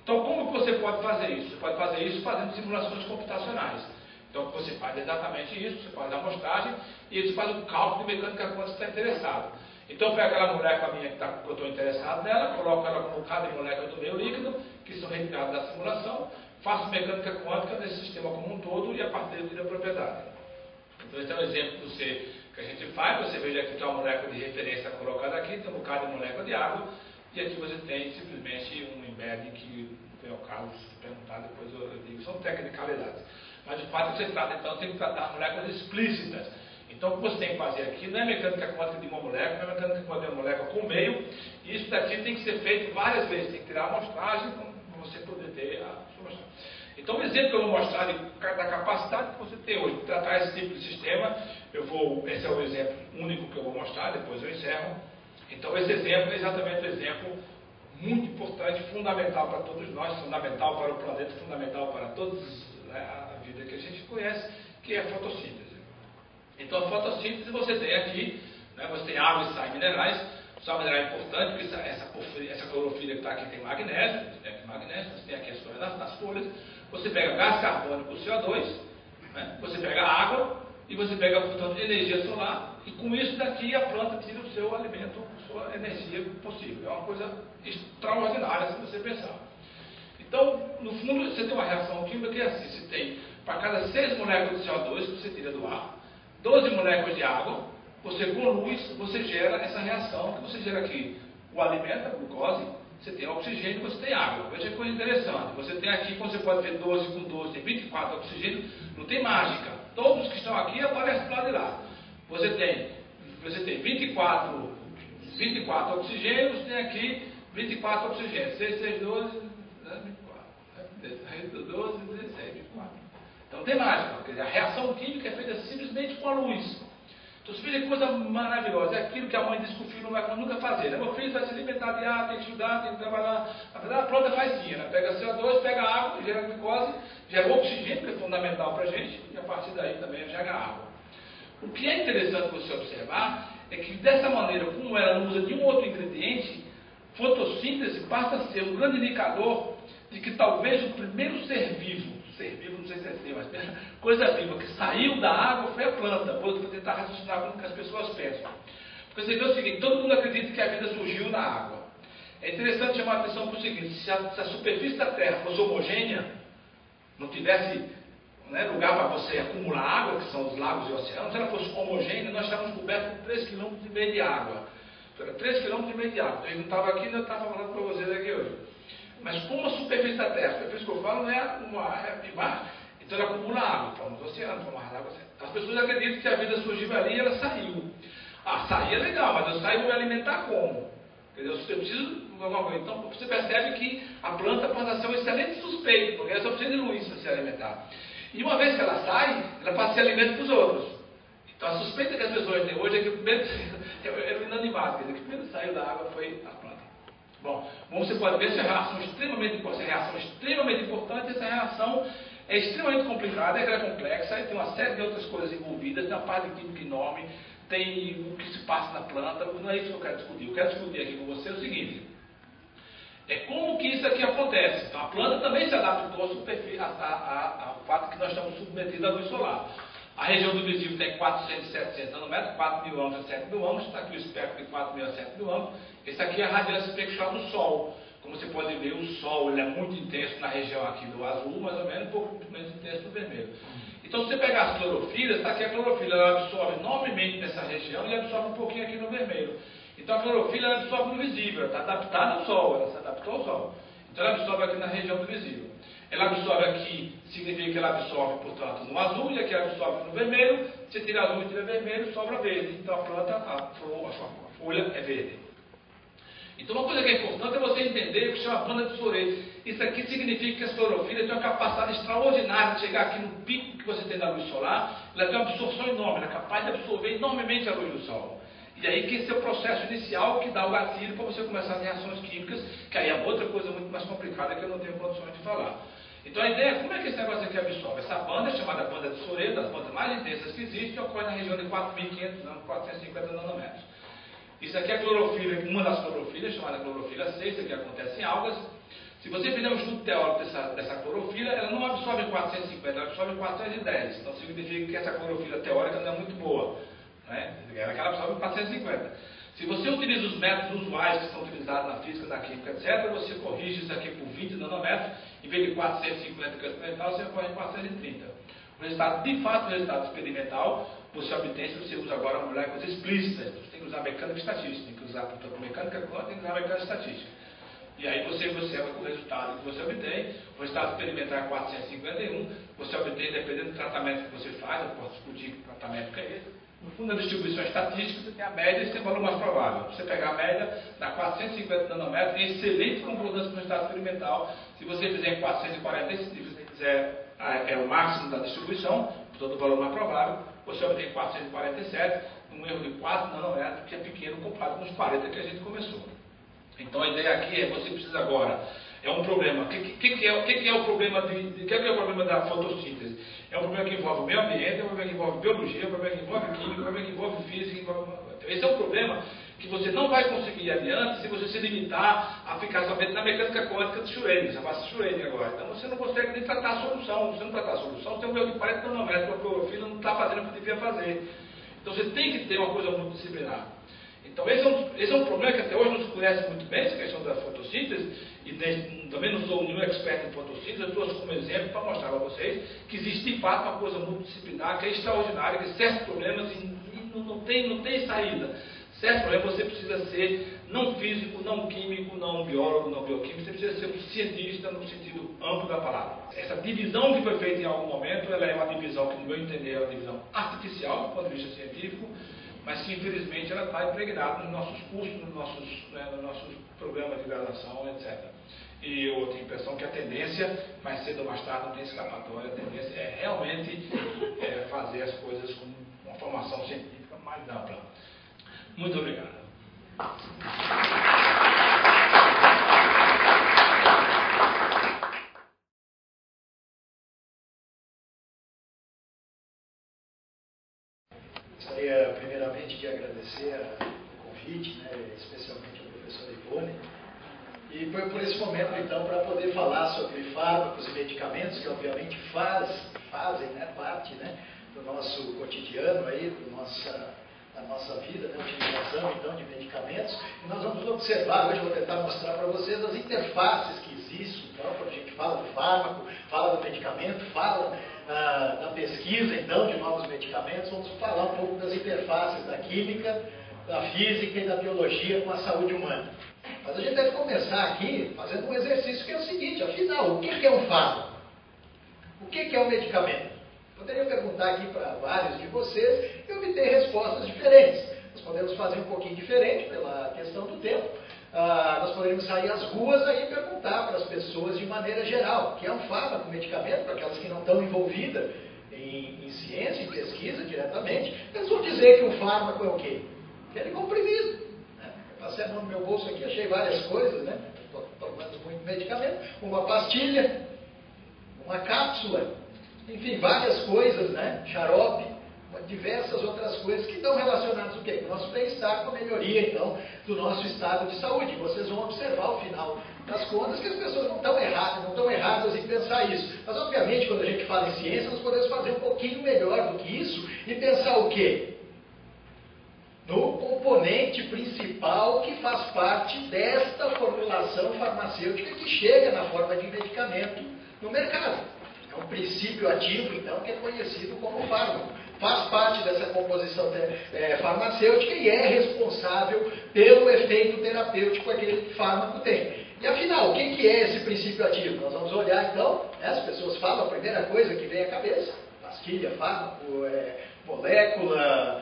Então, como que você pode fazer isso? Você pode fazer isso fazendo simulações computacionais. Então, você faz exatamente isso, você faz a amostragem e você faz o cálculo de mecânica quântica que você está interessado. Então, eu pego aquela molécula minha que eu estou interessado nela, coloco ela como cada molécula do meio líquido, que são retiradas da simulação, faço mecânica quântica nesse sistema como um todo e a partir daí da propriedade. Então, esse é um exemplo que a gente faz. Você veja aqui que é uma molécula de referência colocada aqui, tem um bocado de molécula de água, e aqui você tem simplesmente um embed que, não é o caso, se perguntar, depois eu digo, são tecnicalidades. Mas, de fato, você trata, então, tem que tratar moléculas explícitas. Então, o que você tem que fazer aqui não é mecânica quântica de uma molécula, não é mecânica quântica de uma molécula com meio, e isso daqui tem que ser feito várias vezes, tem que tirar a amostragem para você poder ter a sua amostragem. Então, o exemplo que eu vou mostrar da capacidade que você tem hoje de tratar esse tipo de sistema, esse é o exemplo único que eu vou mostrar, depois eu encerro. Então, esse exemplo é exatamente um exemplo muito importante, fundamental para todos nós, fundamental para o planeta, fundamental para todos, né, a vida que a gente conhece, que é a fotossíntese. Então, a fotossíntese você tem aqui, né, você tem água e sais minerais. Sal mineral é importante, porque essa clorofila que está aqui tem magnésio, você tem aqui magnésio, você tem aqui as coisas nas folhas. Você pega gás carbônico, CO2, né, você pega água e você pega, portanto, energia solar, e com isso daqui a planta tira o seu alimento, a sua energia possível. É uma coisa extraordinária se você pensar. Então, no fundo, você tem uma reação química que é assim: você tem, para cada 6 moléculas de CO2 que você tira do ar, 12 moléculas de água, você com luz, você gera essa reação, que você gera aqui o alimento, a glucose, você tem oxigênio, você tem água. Veja que coisa interessante, você tem aqui, como você pode ver 12 com 12, tem 24 oxigênio, não tem mágica. Todos que estão aqui aparecem para lá de lá. Você tem 24 oxigênios, tem aqui 24 oxigênios, 6, 6, 12, 24, 12, 16, 24. Então tem mágica, quer dizer, a reação química é feita simplesmente com a luz. Então você veja que coisa maravilhosa, é aquilo que a mãe disse que o filho não vai nunca fazer, né? Meu filho vai se alimentar de água, tem que estudar, tem que trabalhar. Na verdade, a planta faz sim, né? Pega CO2, pega água, gera glicose, gera oxigênio, que é fundamental para a gente, e a partir daí também gera água. O que é interessante você observar é que dessa maneira, como ela não usa nenhum outro ingrediente, fotossíntese passa a ser um grande indicador de que talvez o primeiro ser vivo ser vivo, não sei se é assim, mas coisa viva, que saiu da água foi a planta. Vou tentar raciocinar como que as pessoas pensam. Porque você vê o seguinte, todo mundo acredita que a vida surgiu na água. É interessante chamar a atenção para o seguinte, se a superfície da Terra fosse homogênea, não tivesse lugar para você acumular água, que são os lagos e oceanos, se ela fosse homogênea, nós estávamos cobertos por 3,5 km de água. Era 3,5 km de água. Então, ele não estava aqui, não estava falando para vocês aqui hoje. Mas como a superfície da Terra, a superfície que eu falo não é uma área embaixo, então ela acumula água, forma os oceanos, forma as águas. As pessoas acreditam que a vida surgiu ali e ela saiu. Ah, sair é legal, mas eu saio vou me alimentar como? Entendeu? Eu preciso de alguma coisa. Então você percebe que a planta passa a ser um excelente suspeito, porque ela só precisa de luz para se alimentar. E uma vez que ela sai, ela passa a ser alimento para os outros. Então a suspeita que as pessoas têm hoje é que o primeiro era o inanimado, quer dizer, que o primeiro saiu da água foi a planta. Bom, como você pode ver, essa reação é extremamente importante, essa reação é extremamente complicada, é complexa, tem uma série de outras coisas envolvidas, tem uma parte química enorme, tem o que se passa na planta, não é isso que eu quero discutir. Eu quero discutir aqui com você o seguinte, é como que isso aqui acontece. Então a planta também se adaptou ao fato que nós estamos submetidos à luz solar. A região do visível tem 400 e 700 nanômetros, 4.000 âmetros a 7.000 âmetros, está aqui o espectro de 4.000 a 7.000 âmetros. Esse aqui é a radiância espectral do Sol. Como você pode ver, o Sol ele é muito intenso na região aqui do azul, mais ou menos, um pouco menos intenso do vermelho. Então, se você pegar as clorofilas, está aqui a clorofila, ela absorve enormemente nessa região e absorve um pouquinho aqui no vermelho. Então, a clorofila ela absorve no visível, ela está adaptada ao Sol, ela se adaptou ao Sol. Então, ela absorve aqui na região do visível. Ela absorve aqui, significa que ela absorve, portanto, no azul, e aqui ela absorve no vermelho. Se tira azul e tira vermelho, sobra verde. Então, a planta, a folha é verde. Então, uma coisa que é importante é você entender o que chama banda de Fourier. Isso aqui significa que as clorofilas têm uma capacidade extraordinária de chegar aqui no pico que você tem da luz solar. Ela tem uma absorção enorme, ela é capaz de absorver enormemente a luz do Sol. E aí que esse é o processo inicial que dá o gatilho para você começar as reações químicas, que aí é outra coisa muito mais complicada que eu não tenho condições de falar. Então a ideia é como é que esse negócio aqui absorve. Essa banda é chamada banda de Fourier, das bandas mais intensas que existem, ocorre na região de 4.500, 450 nanômetros. Isso aqui é a clorofila, uma das clorofilas, chamada clorofila 6, que acontece em algas. Se você fizer um estudo teórico dessa clorofila, ela não absorve 450, ela absorve 410. Então significa que essa clorofila teórica não é muito boa. Ela absorve 450. Se você utiliza os métodos usuais que são utilizados na física, na química, etc., você corrige isso aqui por 20 nanômetros, em vez de 450 que é experimental, você corrige 430. O resultado, de fato, o resultado experimental, você obtém se você usa agora moléculas explícitas. Você tem que usar mecânica estatística, tem que usar mecânica quântica, tem que usar mecânica estatística. E aí você observa o resultado que você obtém, o resultado experimental é 451, você obtém, dependendo do tratamento que você faz, eu posso discutir que tratamento que é esse. No fundo, a distribuição estatística, você tem a média e você tem o valor mais provável. Você pegar a média, dá 450 nanômetros, tem excelente concordância com o resultado experimental. Se você fizer em 440, se você quiser, é o máximo da distribuição, todo o valor mais provável, você obtém 447, um erro de 4 nanômetros, que é pequeno comparado com os 40 que a gente começou. Então a ideia aqui é você precisa agora, é um problema, o que é o problema que é o problema da fotossíntese? É um problema que envolve o meio ambiente, é um problema que envolve biologia, é um problema que envolve química, é um problema que envolve física, esse é um problema que você não vai conseguir ir adiante se você se limitar a ficar somente na mecânica quântica de Schrödinger, você passa Schrödinger agora. Então você não consegue nem tratar a solução, se você não tratar a solução, você tem um erro de 40 nanômetros, a clorofila não está fazendo o que devia fazer. Então você tem que ter uma coisa multidisciplinar. Então esse é um problema que até hoje não se conhece muito bem, essa questão da fotossíntese, e também não sou nenhum expert em fotossíntese, eu trouxe como exemplo para mostrar para vocês que existe de fato uma coisa multidisciplinar, que é extraordinária, que certos problemas não tem saída. Certo problema você precisa ser não físico, não químico, não biólogo, não bioquímico, você precisa ser um cientista no sentido amplo da palavra. Essa divisão que foi feita em algum momento, ela é uma divisão que, no meu entender, é uma divisão artificial, do ponto de vista científico, mas que infelizmente ela está impregnada nos nossos cursos, nos nossos programas de graduação, etc. E eu tenho a impressão que a tendência, mais cedo ou mais tarde, não tem escapatória, a tendência é realmente fazer as coisas com uma formação científica mais ampla. Muito obrigado. Gostaria primeiramente de agradecer o convite, especialmente ao professor Ivone, E foi por esse momento, então, para poder falar sobre fármacos e medicamentos, que obviamente fazem, né, parte, né, do nosso cotidiano, aí, da nossa vida, né, utilização então, de medicamentos. E nós vamos observar, hoje eu vou tentar mostrar para vocês as interfaces que existem, então, quando a gente fala do fármaco, fala do medicamento, fala da pesquisa, então, de novos medicamentos, vamos falar um pouco das interfaces da química, da física e da biologia com a saúde humana. Mas a gente deve começar aqui fazendo um exercício que é o seguinte, afinal, o que é um fármaco? O que é um medicamento? Poderia perguntar aqui para vários de vocês e obter respostas diferentes. Nós podemos fazer um pouquinho diferente pela questão do tempo. Nós poderíamos sair às ruas aí e perguntar para as pessoas de maneira geral o que é um fármaco, um medicamento, para aquelas que não estão envolvidas em ciência, em pesquisa diretamente. Eles vão dizer que um fármaco é o quê? Aquele comprimido. Passei a mão no meu bolso aqui, achei várias coisas, né? Estou tomando muito medicamento. Uma pastilha, uma cápsula, enfim, várias coisas, né? Xarope, diversas outras coisas que estão relacionadas o quê? Com o nosso bem-estar, com a melhoria, então, do nosso estado de saúde. Vocês vão observar ao final das contas que as pessoas não estão erradas em pensar isso. Mas, obviamente, quando a gente fala em ciência, nós podemos fazer um pouquinho melhor do que isso e pensar o quê? No componente principal que faz parte desta formulação farmacêutica que chega na forma de medicamento no mercado. É um princípio ativo, então, que é conhecido como fármaco. Faz parte dessa composição farmacêutica e é responsável pelo efeito terapêutico que aquele fármaco tem. E afinal, o que é esse princípio ativo? Nós vamos olhar então, né, as pessoas falam a primeira coisa que vem à cabeça, pastilha, fármaco, molécula,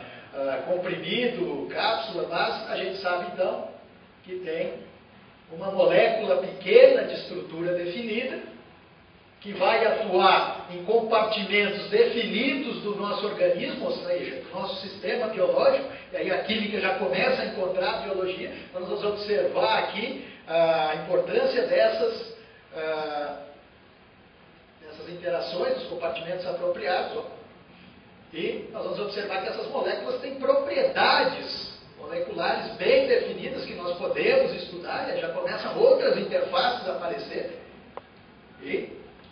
comprimido, cápsula, mas a gente sabe então que tem uma molécula pequena de estrutura definida que vai atuar em compartimentos definidos do nosso organismo, ou seja, do nosso sistema biológico, e aí a química já começa a encontrar a biologia. Nós vamos observar aqui a importância dessas interações, dos compartimentos apropriados. E nós vamos observar que essas moléculas têm propriedades moleculares bem definidas que nós podemos estudar, e já começam outras interfaces a aparecer. E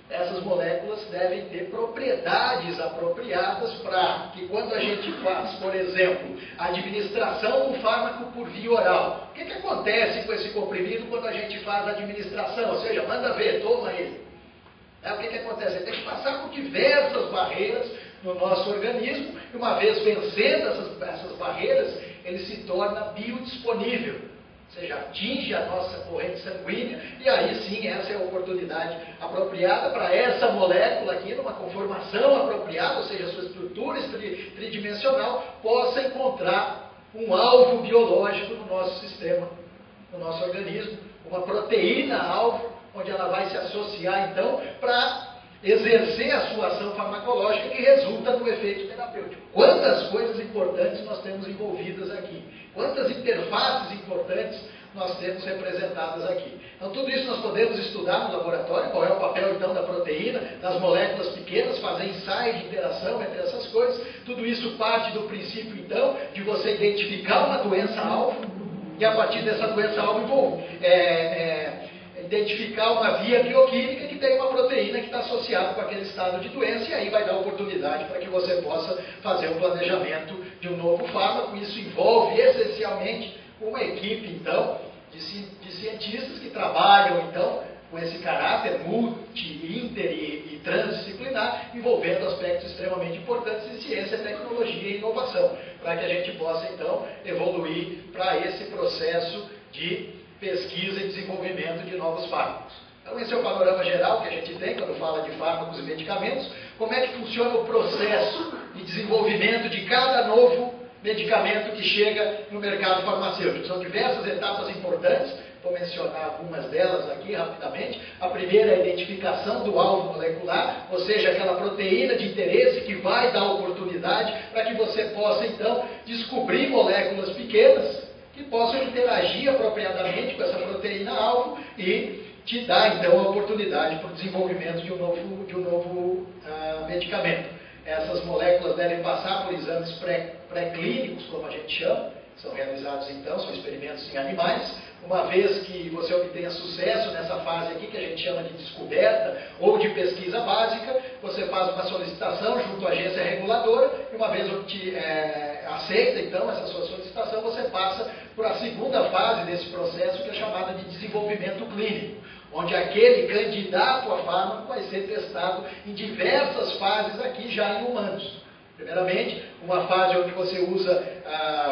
essas moléculas devem ter propriedades apropriadas para que quando a gente faz, por exemplo, a administração do fármaco por via oral, o que acontece com esse comprimido quando a gente faz a administração? Ou seja, manda ver, toma ele. O que acontece? Ele tem que passar por diversas barreiras no nosso organismo, e uma vez vencendo essas barreiras, ele se torna biodisponível. Ou seja, atinge a nossa corrente sanguínea, e aí sim essa é a oportunidade apropriada para essa molécula aqui, numa conformação apropriada, ou seja, a sua estrutura tridimensional, possa encontrar um alvo biológico no nosso sistema, no nosso organismo, uma proteína-alvo, onde ela vai se associar então para exercer a sua ação farmacológica que resulta no efeito terapêutico. Quantas coisas importantes nós temos envolvidas aqui. Quantas interfaces importantes nós temos representadas aqui. Então, tudo isso nós podemos estudar no laboratório, qual é o papel, então, da proteína, das moléculas pequenas, fazer ensaio de interação entre essas coisas. Tudo isso parte do princípio, então, de você identificar uma doença-alvo, e a partir dessa doença-alvo, identificar uma via bioquímica que tem uma proteína que está associada com aquele estado de doença, e aí vai dar oportunidade para que você possa fazer um planejamento de um novo fármaco. Isso envolve essencialmente uma equipe, então, de cientistas que trabalham, então, com esse caráter multi, inter e transdisciplinar, envolvendo aspectos extremamente importantes de ciência, tecnologia e inovação, para que a gente possa, então, evoluir para esse processo de pesquisa e desenvolvimento de novos fármacos. Então, esse é o panorama geral que a gente tem quando fala de fármacos e medicamentos. Como é que funciona o processo de desenvolvimento de cada novo medicamento que chega no mercado farmacêutico? São diversas etapas importantes, vou mencionar algumas delas aqui rapidamente. A primeira é a identificação do alvo molecular, ou seja, aquela proteína de interesse que vai dar oportunidade para que você possa, então, descobrir moléculas pequenas que possam interagir apropriadamente com essa proteína-alvo e te dar, então, a oportunidade para o desenvolvimento de um novo medicamento. Essas moléculas devem passar por exames pré-clínicos, como a gente chama, São realizados, então, são experimentos em animais. Uma vez que você obtenha sucesso nessa fase aqui, que a gente chama de descoberta ou de pesquisa básica, você faz uma solicitação junto à agência reguladora, e uma vez aceita, então, essa sua solicitação, você passa para a segunda fase desse processo, que é chamada de desenvolvimento clínico, onde aquele candidato a fármaco vai ser testado em diversas fases aqui, já em humanos. Primeiramente, uma fase onde você usa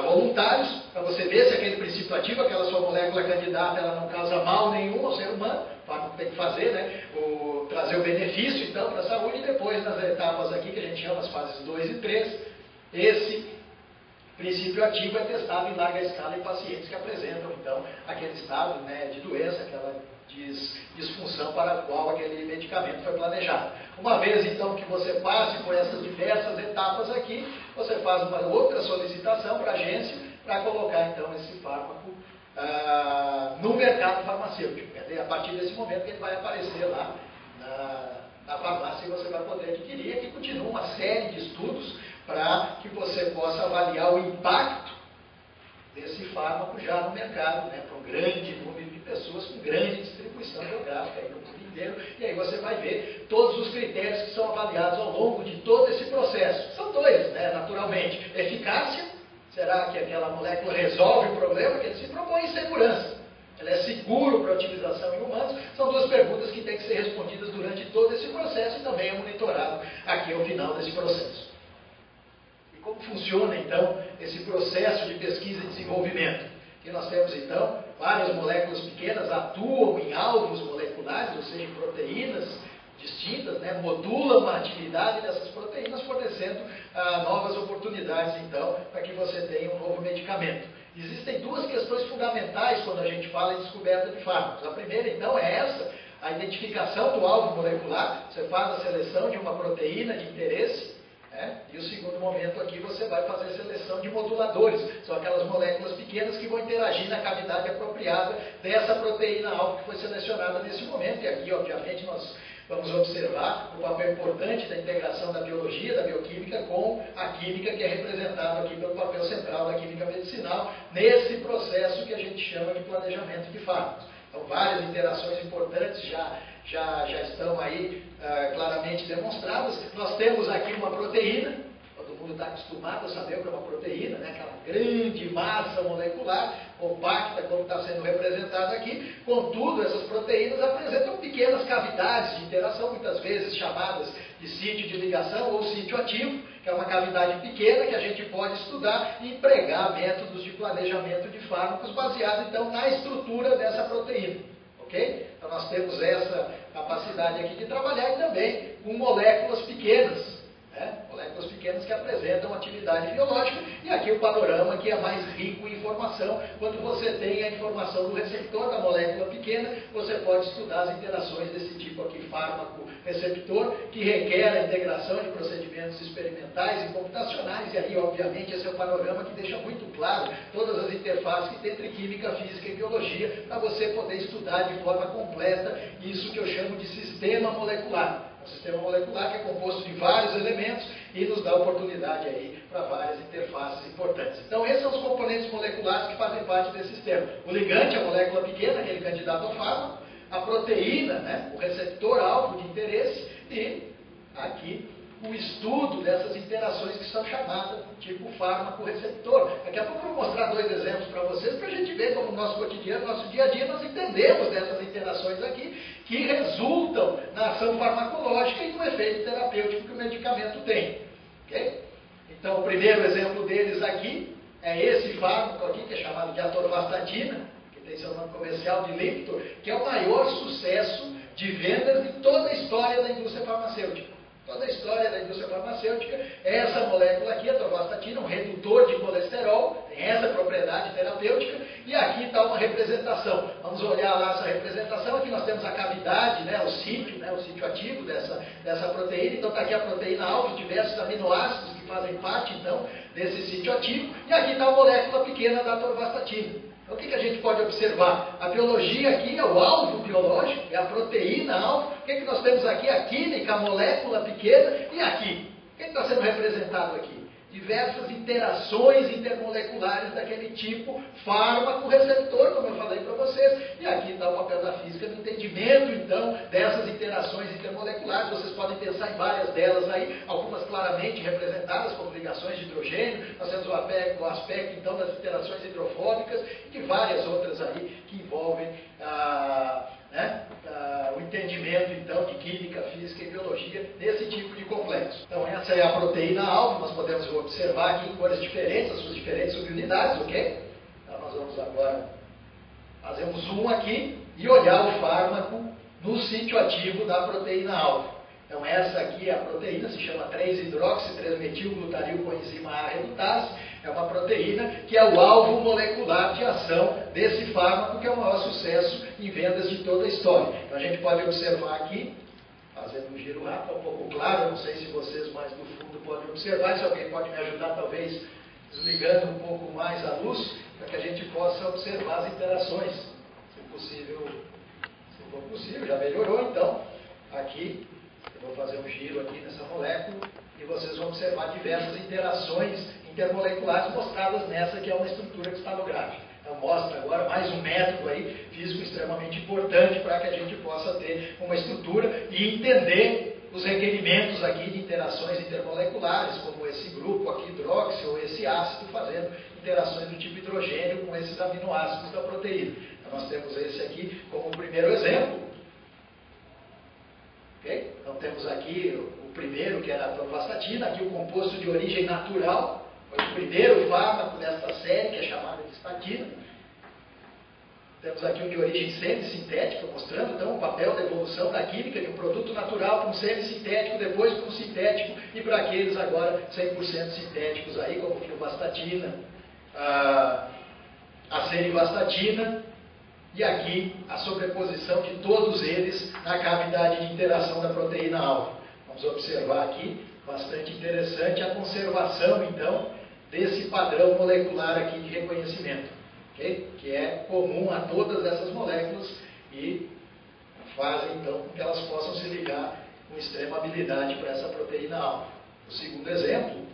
voluntários, para você ver se aquele princípio ativo, aquela sua molécula candidata, ela não causa mal nenhum ao ser humano. O fármaco tem que fazer, né? Trazer o benefício, então, para a saúde. E depois, nas etapas aqui, que a gente chama as fases 2 e 3, esse princípio ativo é testado em larga escala em pacientes que apresentam, então, aquele estado, né, de doença, aquela disfunção para a qual aquele medicamento foi planejado. Uma vez, então, que você passe por essas diversas etapas aqui, você faz uma outra solicitação para a agência para colocar, então, esse fármaco no mercado farmacêutico. É a partir desse momento que ele vai aparecer lá na farmácia e você vai poder adquirir. Aqui continua uma série de estudos para que você possa avaliar o impacto desse fármaco já no mercado, né, para um grande número de pessoas com grande distribuição geográfica aí no mundo inteiro, e aí você vai ver todos os critérios que são avaliados ao longo de todo esse processo. São dois, né, naturalmente. Eficácia, será que aquela molécula resolve o problema que ele se propõe, e segurança. Ela é seguro para utilização em humanos? São duas perguntas que têm que ser respondidas durante todo esse processo e também é monitorado aqui ao final desse processo. Como funciona, então, esse processo de pesquisa e desenvolvimento? Aqui nós temos, então, várias moléculas pequenas atuam em alvos moleculares, ou seja, em proteínas distintas, né? Modulam a atividade dessas proteínas, fornecendo novas oportunidades, então, para que você tenha um novo medicamento. Existem duas questões fundamentais quando a gente fala em descoberta de fármacos. A primeira, então, é essa, a identificação do alvo molecular. Você faz a seleção de uma proteína de interesse, e o segundo momento aqui você vai fazer a seleção de moduladores, são aquelas moléculas pequenas que vão interagir na cavidade apropriada dessa proteína-alvo que foi selecionada nesse momento. E aqui, obviamente, nós vamos observar o papel importante da integração da biologia, da bioquímica, com a química, que é representado aqui pelo papel central da química medicinal, nesse processo que a gente chama de planejamento de fármacos. Então, várias interações importantes já estão aí claramente demonstradas. Nós temos aqui uma proteína, todo mundo está acostumado a saber o que é uma proteína, né? Aquela grande massa molecular, compacta, como está sendo representada aqui. Contudo, essas proteínas apresentam pequenas cavidades de interação, muitas vezes chamadas de sítio de ligação ou sítio ativo, que é uma cavidade pequena que a gente pode estudar e empregar métodos de planejamento de fármacos baseados, então, na estrutura dessa proteína. Okay? Então nós temos essa capacidade aqui de trabalhar e também com moléculas pequenas, né? Moléculas pequenas que apresentam atividade biológica, e aqui o panorama que é mais rico em informação. Quando você tem a informação do receptor da molécula pequena, você pode estudar as interações desse tipo aqui, fármaco-receptor, que requer a integração de procedimentos experimentais e computacionais, e aí, obviamente, esse é o panorama que deixa muito claro todas as interfaces que tem entre química, física e biologia, para você poder estudar de forma completa isso que eu chamo de sistema molecular. Um sistema molecular que é composto de vários elementos e nos dá oportunidade aí para várias interfaces importantes. Então, esses são os componentes moleculares que fazem parte desse sistema. O ligante, a molécula pequena, aquele candidato ao fármaco, a proteína, né, o receptor-alvo de interesse, e aqui o estudo dessas interações que são chamadas tipo fármaco-receptor. Daqui a pouco eu vou mostrar dois exemplos para vocês, para a gente ver como no nosso cotidiano, no nosso dia a dia, nós entendemos dessas interações aqui, que resultam na ação farmacológica e no efeito terapêutico que o medicamento tem. Okay? Então, o primeiro exemplo deles aqui é esse fármaco aqui, que é chamado de atorvastatina, que tem seu nome comercial de Lipitor, que é o maior sucesso de vendas de toda a história da indústria farmacêutica. Toda a história da indústria farmacêutica é essa molécula aqui, a atorvastatina, um redutor de colesterol, tem essa propriedade terapêutica, e aqui está uma representação. Vamos olhar lá essa representação. Aqui nós temos a cavidade, né, o sítio ativo dessa proteína. Então está aqui a proteína-alvo, diversos aminoácidos que fazem parte, então, desse sítio ativo, e aqui está a molécula pequena da atorvastatina. Então, o que a gente pode observar? A biologia aqui é o alvo biológico, é a proteína-alvo. O que nós temos aqui? A química, a molécula pequena. E aqui? O que está sendo representado aqui? diversas interações intermoleculares daquele tipo, fármaco-receptor, como eu falei para vocês. E aqui está o papel da física no entendimento, então, dessas interações intermoleculares. Vocês podem pensar em várias delas aí, algumas claramente representadas como ligações de hidrogênio. Nós temos o aspecto então, das interações hidrofóbicas e várias outras aí que envolvem o entendimento, então, de química, física e biologia nesse tipo de complexo. Então, essa é a proteína-alvo. Nós podemos observar aqui em cores diferentes, as suas diferentes subunidades, ok? Então, nós vamos agora fazer um zoom aqui e olhar o fármaco no sítio ativo da proteína-alvo. Então, essa aqui é a proteína, se chama 3-hidroxi-3-metilglutaril-coenzima A redutase. É uma proteína que é o alvo molecular de ação desse fármaco, que é o maior sucesso em vendas de toda a história. Então, a gente pode observar aqui, fazendo um giro rápido, um pouco claro, eu não sei se vocês mais do fundo podem observar, se alguém pode me ajudar, talvez desligando um pouco mais a luz, para que a gente possa observar as interações, se possível, se for possível, já melhorou, então, aqui, eu vou fazer um giro aqui nessa molécula, e vocês vão observar diversas interações intermoleculares mostradas nessa que é uma estrutura cristalográfica. Então mostra agora mais um método aí, físico extremamente importante para que a gente possa ter uma estrutura e entender os requerimentos aqui de interações intermoleculares, como esse grupo aqui, hidróxido, ou esse ácido, fazendo interações do tipo hidrogênio com esses aminoácidos da proteína. Então nós temos esse aqui como o primeiro exemplo. Okay? Então temos aqui o primeiro, que era a atorvastatina, aqui o composto de origem natural. Foi o primeiro fármaco desta série, que é chamada de estatina. Temos aqui um de origem semissintética, mostrando então o papel da evolução da química de um produto natural para um semissintético, depois para um sintético, e para aqueles agora 100% sintéticos, aí, como a vastatina, a serivastatina, e aqui a sobreposição de todos eles na cavidade de interação da proteína-alvo. Vamos observar aqui, bastante interessante, a conservação, então, desse padrão molecular aqui de reconhecimento, okay? Que é comum a todas essas moléculas e fazem, então, com que elas possam se ligar com extrema habilidade para essa proteína-alvo. O segundo exemplo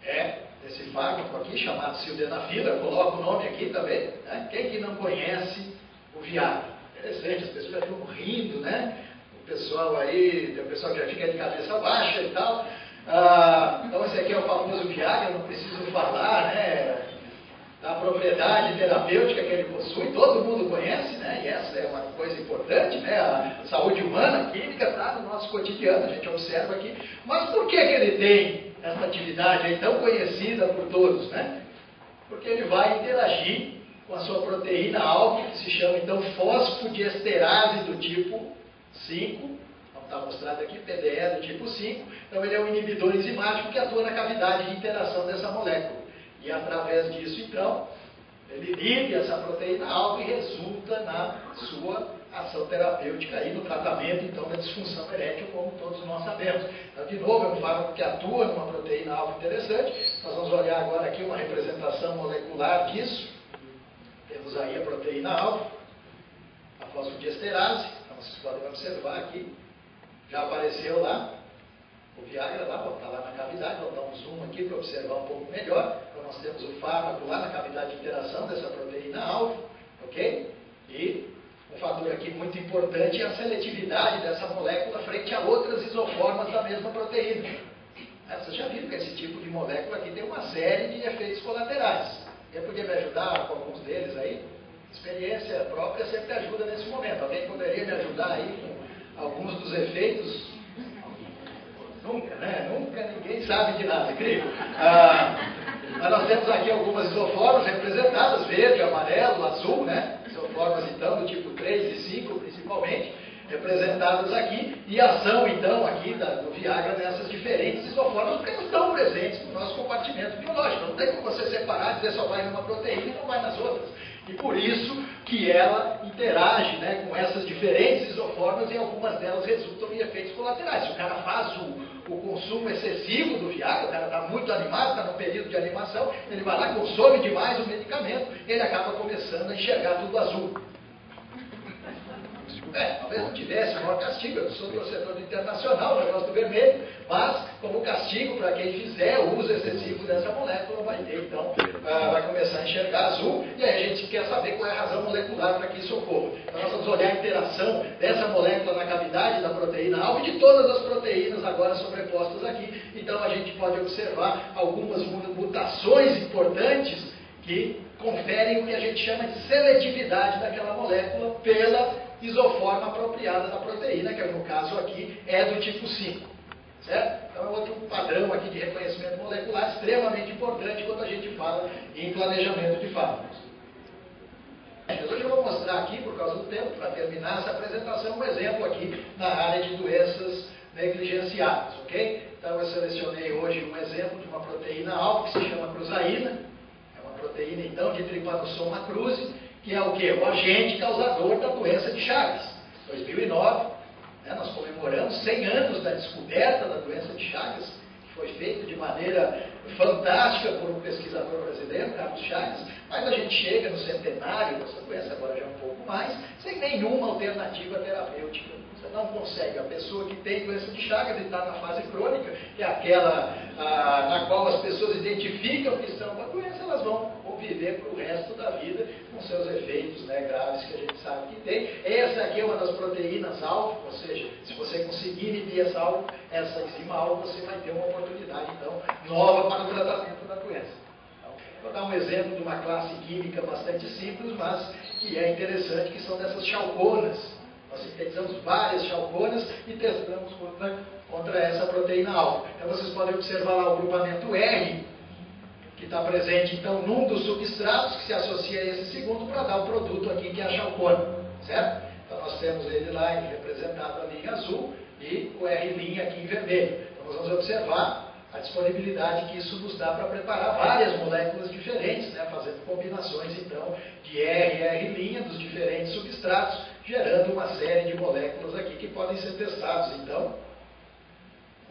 é esse fármaco aqui, chamado sildenafil. Eu coloco o nome aqui também, né? Quem que não conhece o Viagra? Interessante, as pessoas já ficam rindo, né? O pessoal aí, tem o pessoal que já fica de cabeça baixa e tal. Então esse aqui é o famoso Viagra, não preciso falar, né? Da propriedade terapêutica que ele possui, todo mundo conhece, né? E essa é uma coisa importante, né? A saúde humana, a química está no nosso cotidiano, a gente observa aqui. Mas por que ele tem essa atividade aí tão conhecida por todos, né? Porque ele vai interagir com a sua proteína-alvo, que se chama então fosfodiesterase do tipo 5, está mostrado aqui, PDE do tipo 5, então ele é um inibidor enzimático que atua na cavidade de interação dessa molécula. E através disso, então, ele inibe essa proteína-alvo e resulta na sua ação terapêutica aí no tratamento, então, da disfunção erétil, como todos nós sabemos. Então, de novo, é um fármaco que atua numa proteína-alvo interessante. Nós vamos olhar agora aqui uma representação molecular disso. Temos aí a proteína-alvo, a fosfodiesterase, então vocês podem observar aqui, já apareceu lá, o Viagra lá, está lá na cavidade, vamos dar um zoom aqui para observar um pouco melhor. Então nós temos o fármaco lá na cavidade de interação dessa proteína-alvo, ok? E um fator aqui muito importante é a seletividade dessa molécula frente a outras isoformas da mesma proteína. Vocês já viram que esse tipo de molécula aqui tem uma série de efeitos colaterais. Quem podia me ajudar com alguns deles aí? Experiência própria sempre ajuda nesse momento. Alguém poderia me ajudar aí com alguns dos efeitos? Nunca, né? Nunca ninguém sabe de nada, incrível. Mas nós temos aqui algumas isoformas representadas, verde, amarelo, azul, né? Isoformas então do tipo 3 e 5 principalmente, representadas aqui, e ação então aqui do Viagra nessas diferentes isoformas, porque elas estão presentes no nosso compartimento biológico. Não tem como você separar e dizer só vai numa proteína e não vai nas outras. E por isso que ela interage, né, com essas diferentes isoformas, e algumas delas resultam em efeitos colaterais. Se o cara faz o consumo excessivo do Viagra, o cara está muito animado, está no período de animação, ele vai lá, consome demais o medicamento, ele acaba começando a enxergar tudo azul. Talvez não tivesse o maior castigo. Eu sou torcedor do Internacional, eu gosto do vermelho, mas como castigo para quem fizer o uso excessivo dessa molécula, vai ter, então, vai começar a enxergar azul, e aí a gente quer saber qual é a razão molecular para que isso ocorra. Então nós vamos olhar a interação dessa molécula na cavidade da proteína-alvo e de todas as proteínas agora sobrepostas aqui. Então a gente pode observar algumas mutações importantes que conferem o que a gente chama de seletividade daquela molécula pela isoforma apropriada da proteína, que no caso aqui é do tipo 5. Certo? Então é outro padrão aqui de reconhecimento molecular extremamente importante quando a gente fala em planejamento de fármacos. Mas hoje eu vou mostrar aqui, por causa do tempo, para terminar essa apresentação, um exemplo aqui na área de doenças negligenciadas, ok? Então eu selecionei hoje um exemplo de uma proteína-alvo que se chama cruzaína. É uma proteína, então, de Trypanosoma cruzi, que é o quê? O agente causador da doença de Chagas. 2009, nós comemoramos 100 anos da descoberta da doença de Chagas, que foi feita de maneira fantástica por um pesquisador brasileiro, Carlos Chagas, mas a gente chega no centenário dessa doença, agora já um pouco mais, sem nenhuma alternativa terapêutica. Você não consegue. A pessoa que tem doença de Chagas e está na fase crônica, que é aquela na qual as pessoas identificam que estão com a doença, elas vão viver para o resto da vida com seus efeitos graves que a gente sabe que tem. Essa aqui é uma das proteínas-alvo, ou seja, se você conseguir inibir essa enzima-alvo, você vai ter uma oportunidade, então, nova para o tratamento da doença. Então, vou dar um exemplo de uma classe química bastante simples, mas que é interessante, que são dessas chalconas. Nós sintetizamos várias chalconas e testamos contra essa proteína-alvo. Então, vocês podem observar lá o grupamento R, que está presente, então, num dos substratos que se associa a esse segundo para dar o produto aqui, que é a chalcona, certo? Então, nós temos ele lá representado ali em azul e o R' aqui em vermelho. Então, nós vamos observar a disponibilidade que isso nos dá para preparar várias moléculas diferentes, fazendo combinações, então, de R e R' dos diferentes substratos, gerando uma série de moléculas aqui que podem ser testadas, então,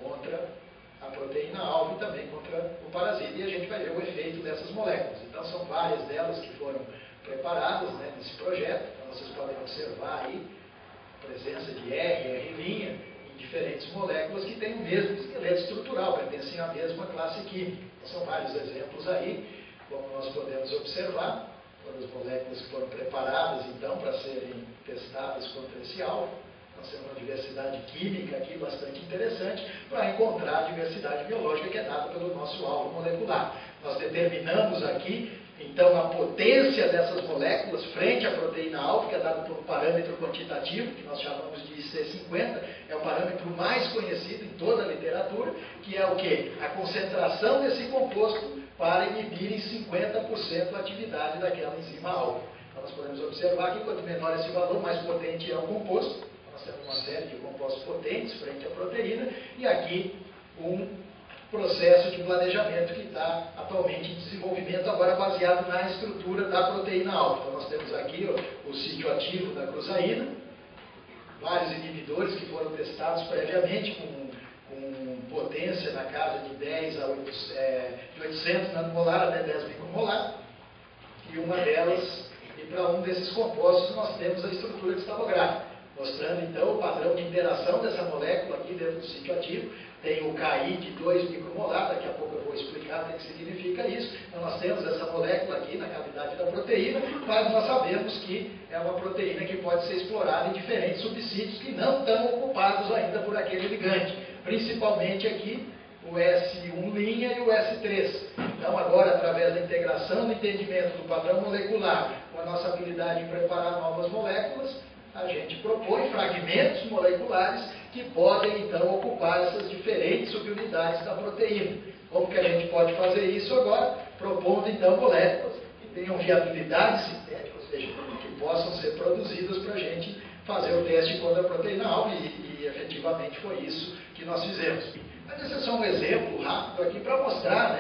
contra a proteína-alvo e também contra o parasita. E a gente vai ver o efeito dessas moléculas. Então, são várias delas que foram preparadas nesse projeto. Então, vocês podem observar aí a presença de R, R' em diferentes moléculas que têm o mesmo esqueleto estrutural, pertencem à mesma classe química. Então, são vários exemplos aí, como nós podemos observar, todas as moléculas que foram preparadas, então, para serem testadas contra esse alvo. Nós temos uma diversidade química aqui bastante interessante para encontrar a diversidade biológica que é dada pelo nosso alvo molecular. Nós determinamos aqui, então, a potência dessas moléculas frente à proteína-alvo, que é dado por um parâmetro quantitativo, que nós chamamos de IC50, é o parâmetro mais conhecido em toda a literatura, que é o quê? A concentração desse composto para inibir em 50% a atividade daquela enzima-alvo. Então, nós podemos observar que quanto menor esse valor, mais potente é o composto. Nós temos uma série de compostos potentes frente à proteína e aqui um processo de planejamento que está atualmente em desenvolvimento, agora baseado na estrutura da proteína-alvo. Então nós temos aqui o sítio ativo da cruzaína, vários inibidores que foram testados previamente com potência na casa de 800 nanomolar até 10 micromolar, e uma delas, e para um desses compostos nós temos a estrutura cristalográfica, mostrando então o padrão de interação dessa molécula aqui dentro do sítio ativo. Tem o KI de 2 micromolar, daqui a pouco eu vou explicar o que significa isso. Então nós temos essa molécula aqui na cavidade da proteína, mas nós sabemos que é uma proteína que pode ser explorada em diferentes subsítios que não estão ocupados ainda por aquele ligante, principalmente aqui o S1' e o S3. Então agora, através da integração do entendimento do padrão molecular com a nossa habilidade em preparar novas moléculas, a gente propõe fragmentos moleculares que podem, então, ocupar essas diferentes subunidades da proteína. Como que a gente pode fazer isso agora? Propondo, então, moléculas que tenham viabilidade sintética, ou seja, que possam ser produzidas para a gente fazer o teste contra a proteína-alvo, e efetivamente foi isso que nós fizemos. Mas esse é só um exemplo rápido aqui para mostrar,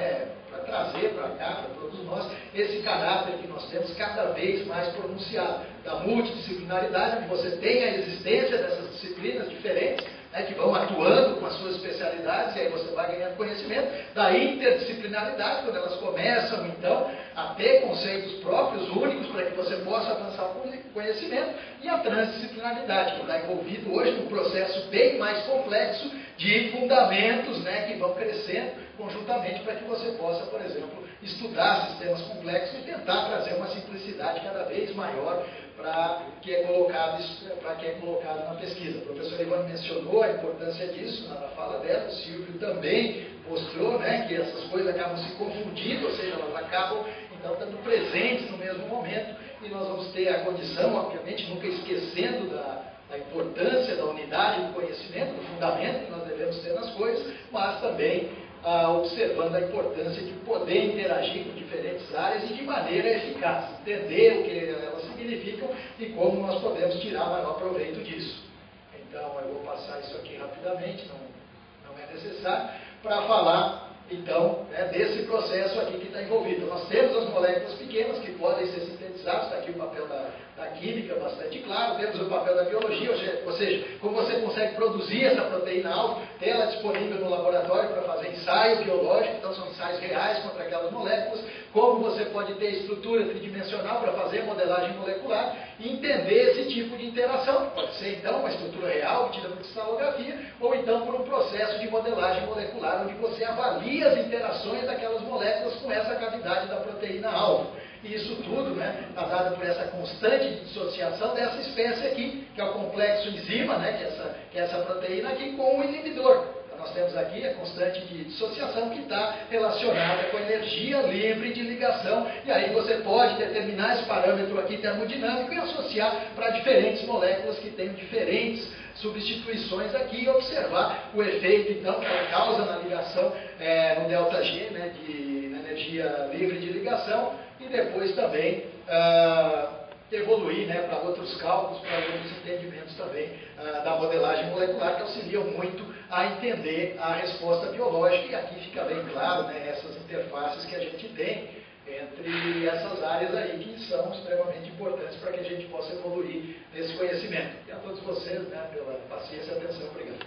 para trazer para cá, para todos nós, esse caráter que nós temos cada vez mais pronunciado, da multidisciplinaridade, onde você tem a existência dessas disciplinas diferentes, né, que vão atuando com as suas especialidades, e aí você vai ganhando conhecimento da interdisciplinaridade, quando elas começam, então, a ter conceitos próprios, únicos, para que você possa avançar o conhecimento, e a transdisciplinaridade, que está envolvido hoje num processo bem mais complexo de fundamentos, né, que vão crescendo conjuntamente para que você possa, por exemplo, estudar sistemas complexos e tentar trazer uma simplicidade cada vez maior para que é colocado na pesquisa. O professor Ivone mencionou a importância disso na fala dela, o Silvio também mostrou, né, que essas coisas acabam se confundindo, ou seja, elas acabam então estando presentes no mesmo momento, e nós vamos ter a condição, obviamente, nunca esquecendo da importância da unidade do conhecimento, do fundamento que nós devemos ter nas coisas, mas também observando a importância de poder interagir com diferentes áreas e de maneira eficaz, entender o que elas significam e como nós podemos tirar maior proveito disso. Então, eu vou passar isso aqui rapidamente, não é necessário, para falar, então, né, desse processo aqui que está envolvido. Nós temos as moléculas pequenas que podem ser sintetizadas, está aqui o papel da química bastante claro, temos o papel da biologia, ou seja, como você consegue produzir essa proteína-alvo, ter ela disponível no laboratório para fazer ensaio biológico, então são ensaios reais contra aquelas moléculas, como você pode ter estrutura tridimensional para fazer modelagem molecular e entender esse tipo de interação, que pode ser então uma estrutura real obtida por cristalografia, ou então por um processo de modelagem molecular, onde você avalia as interações daquelas moléculas com essa cavidade da proteína-alvo. E isso tudo, né, está dado por essa constante de dissociação dessa espécie aqui, que é o complexo enzima, né, que é essa proteína aqui, com o inibidor. Então, nós temos aqui a constante de dissociação que está relacionada com a energia livre de ligação, e aí você pode determinar esse parâmetro aqui termodinâmico e associar para diferentes moléculas que têm diferentes substituições aqui e observar o efeito, então, que ela causa na ligação no ΔG, né, na energia livre de ligação, e depois também evoluir, né, para outros cálculos, para outros entendimentos também da modelagem molecular, que auxiliam muito a entender a resposta biológica, e aqui fica bem claro, né, essas interfaces que a gente tem entre essas áreas aí, que são extremamente importantes para que a gente possa evoluir nesse conhecimento. E a todos vocês, né, pela paciência e atenção. Obrigado.